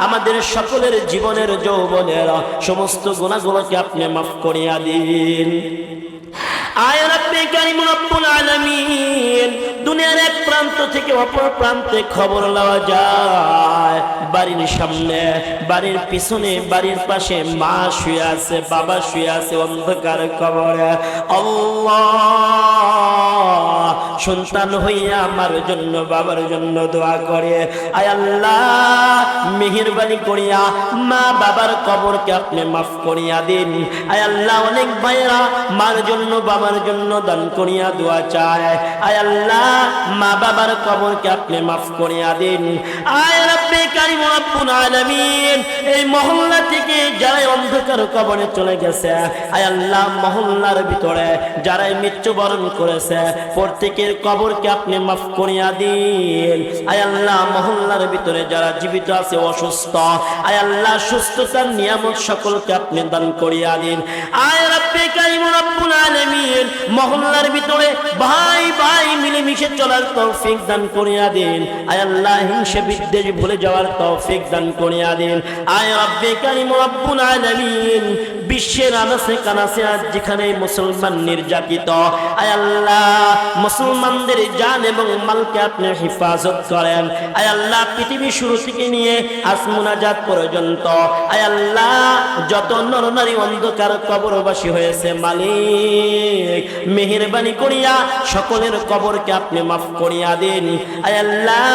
S1: আমাদের সকলের জীবনের যৌবনের সমস্ত গুনাহগুলোকে আপনি মাফ করিয়া দিন। আয় রব্বে কারীম রব্বুল আলামিন, দুনিয়ার এক প্রান্ত থেকে অপর প্রান্তে খবর লওয়া যায়, বাড়ির সামনে, বাড়ির পিছনে, বাড়ির পাশে মা শুয়ে আছে, বাবা শুয়ে আছে অন্ধকার কবরে। আল্লাহ সন্তান হইয়া আমার জন্য বাবার জন্য দোয়া করে। আয় আল্লাহ মেহেরবানি করিয়া মা বাবার কবরকে আপনি মাফ করিয়া দিন। আয় আল্লাহ অনেক ভাইরা মার জন্য বাবার বাবার জন্য দান করিয়া দোয়া চায়। আয় আল্লাহ মা বাবার কবরকে আপনি মাফ করিয়া দিন। আয় রব্বে কারীম রব্বুল আলামিন, এই মহল্লা থেকে যারা অন্ধকার কবরে চলে গেছে, আয় আল্লাহ মহল্লার ভিতরে যারা মৃত্যুবরণ করেছে প্রত্যেকের কবরকে আপনি মাফ করিয়া দিন। আয় আল্লাহ মহল্লার ভিতরে যারা জীবিত আছে অসুস্থ, আয় আল্লাহ সুস্থতার নিয়ামত সকলকে আপনি দান করিয়া দিন। আয় রব্বে কারীম রব্বুল আলামিন, মহল্লার ভিতরে ভাই ভাই মিলেমিশে চলার তৌফিক দান করিয়া দিন। আয় আল্লাহ হিংসা বিদ্বেষ ভুলে যাওয়ার তৌফিক দান করিয়া দিন। আয় রব্বে কারীম রব্বুল আলামিন, বিশ্বের আনাচে কানাচে আজ যেখানে মুসলমান নির্যাতিত, আয় আল্লাহ মুসলমানদের জান এবং মালকে আপনি হেফাজত করেন। আয় আল্লাহ পৃথিবী শুরু থেকে নিয়ে আজ মুনাজাত পর্যন্ত আয় আল্লাহ যত নরনারী অন্ধকার কবরবাসী হয়েছে, মালিক মেহেরবানি করিয়া সকলের কবরকে আপনি মাফ করিয়া দিন। আয় আল্লাহ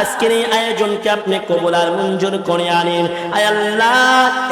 S1: আজকের এই আয়োজনকে আপনি কবুল আর মঞ্জুর করিয়া নিন। আয় আল্লাহ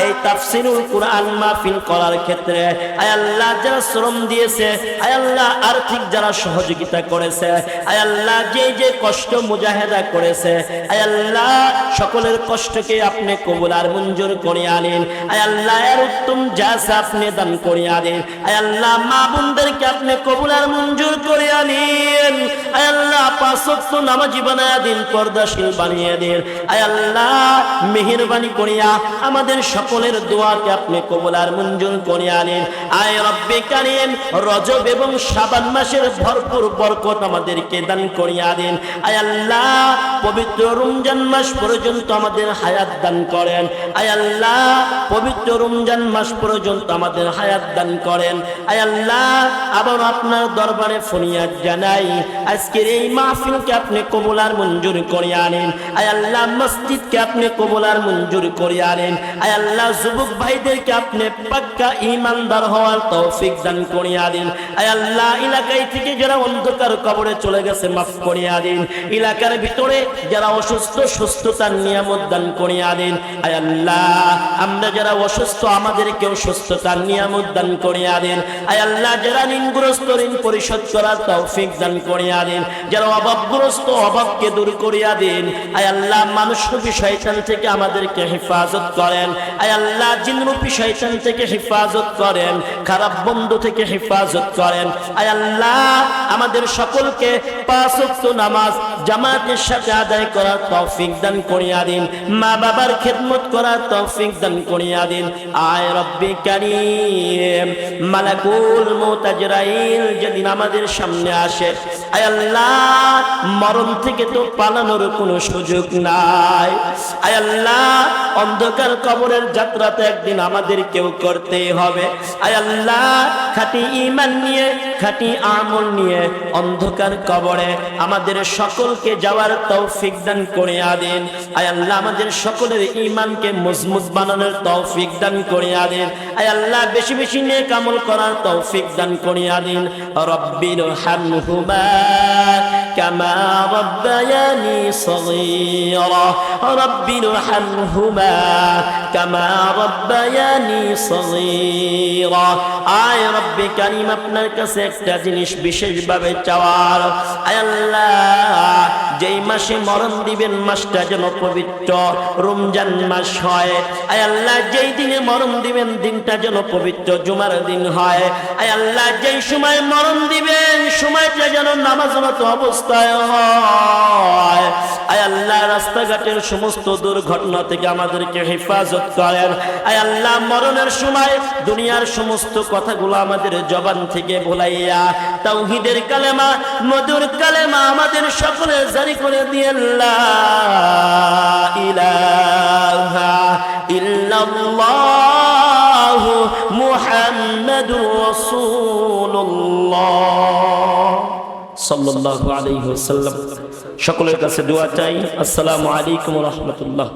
S1: এই তাফসীরুল কুরআন মাহফিল করার ক্ষেত্রে আয় আল্লাহ যারা শ্রম দিয়েছে, আয় আল্লাহ আর্থিক যারা সহযোগিতা করেছে, আয় আল্লাহ যে যে কষ্ট মুজাহেদা করেছে, আয় আল্লাহ সকলের কষ্টকে আপনি কবুল আর মঞ্জুর করিয়া নিন। আয় আল্লাহ এর উত্তম জাযা আপনি দান করিয়া দিন। আয় আল্লাহ মা বোনদেরকে আপনি কবুল আর মঞ্জুর করিয়া নিন। আয় আল্লাহ পাঁচ ওয়াক্ত নামাজি বানায়া দিন, পর্দাশীল বানিয়ে দিন। আয় আল্লাহ মেহেরবানি করিয়া আমাদের সকলের দোয়াকে আপনি কবুল আর মঞ্জুর করিয়া নিন। আয় রব্বে কারীম, রজব এবং শাবান মাসের ভরপুর বরকত আমাদেরকে দান করিয়া দিন। আয় আল্লাহ পবিত্র রমজান মাস পর্যন্ত আমাদের হায়াত দান করেন। আয় আল্লাহ পবিত্র রমজান মাস পর্যন্ত আমাদের হায়াত দান করেন। আয় আল্লাহ আবার আপনার দরবারে ফরিয়াদ জানাই, আজকের এই মাহফিলকে আপনি কবুল আর মঞ্জুর করিয়া নিন। আয় আল্লাহ মসজিদকে আপনি কবুল আর মঞ্জুর করিয়া নিন। আয় আল্লাহ যুবক ভাইদেরকে আপনি পাক্কা ঈমানদার হওয়ার তৌফিক দান করিয়া দিন। আয় আল্লাহ এলাকায় থেকে যারা অন্ধকার কবরে চলে গেছে মাফ করিয়া দিন। এলাকার ভিতরে যারা অসুস্থ সুস্থতার নিয়ামত দান করিয়া দিন। আয় আল্লাহ আমরা যারা অসুস্থ আমাদেরকেও সুস্থতার নিয়ামত দান করিয়া দিন। আয় আল্লাহ যারা ঋণগ্রস্ত ঋণ পরিশোধ করার তৌফিক দান করিয়া দিন। যারা অভাবগ্রস্ত অভাবকে দূর করিয়া দিন। আয় আল্লাহ মানুষরূপী শয়তান থেকে আমাদেরকে হেফাজত করেন। আয় আল্লাহ জিনরূপী শয়তান থেকে হেফাজত করেন, খারাপ বন্ধু থেকে হেফাজত করেন। আয় আল্লাহ আমাদের সকলকে পাঁচ ওয়াক্ত নামাজ জামাতের সাথে আদায় করার তৌফিক দান করিয়া দিন। মা বাবার খেদমত করার তৌফিক দান করিয়া দিন। আয় রব্বে কারীম, মালাকুল মউত আজরাইল যেদিন আমাদের সামনে আসে, আয় আল্লাহ মরণ থেকে তো পালানোর কোনো সুযোগ নাই। আয় আল্লাহ অন্ধকার কবরের যাত্রাতে একদিন আমাদের কেউ করতেই হবে। আয় আল্লাহ খাঁটি ঈমান নিয়ে খাঁটি আমল নিয়ে অন্ধকার কবরে আমাদের সকলকে যাওয়ার তৌফিক দান করিয়া দিন। আয় আল্লাহ আমাদের সকলের ঈমানকে মজবুত বানানোর তৌফিক দান করিয়া দিন। আয় আল্লাহ বেশি বেশি নেক আমল করার তৌফিক দান করিয়া দিন। রব্বির হামহুমা কামা রাব্বায়ানি সগীরা, রব্বির হামহুমা কামা রাব্বায়ানি সগীরা। আয় রব্বে কারীম আপনার কাছে একটা জিনিস বিশেষভাবে চাওয়ার, আয় আল্লাহ যেই মাসে মরণ দিবেন মাসটা যেন পবিত্র রমজান মাস হয়। আয় আল্লাহ যেই দিনে মরণ দিবেন দিনটা যেন পবিত্র জুমার দিন হয়। আয় আল্লাহ যেই সময় মরণ দিবেন সময়টা যেন নামাজরত অবস্থায় হয়। আয় আল্লাহ রাস্তাঘাটের সমস্ত দুর্ঘটনা থেকে আমাদেরকে হেফাজত করেন। আয় আল্লাহ মরণের সময় দুনিয়ার সমস্ত কথাগুলো আমাদের জবান থেকে ভুলাইয়া তাওহীদের কালেমা মধুর কালেমা আমাদের সকলে জারি করে দিয়ে লা ইলাহা ইল্লাল্লাহ মুহাম্মাদুর রাসূলুল্লাহ সাল্লাল্লাহু আলাইহি ওয়াসাল্লাম। সকলের কাছে দোয়া চাই। আসসালামু আলাইকুম ওয়া রাহমাতুল্লাহ।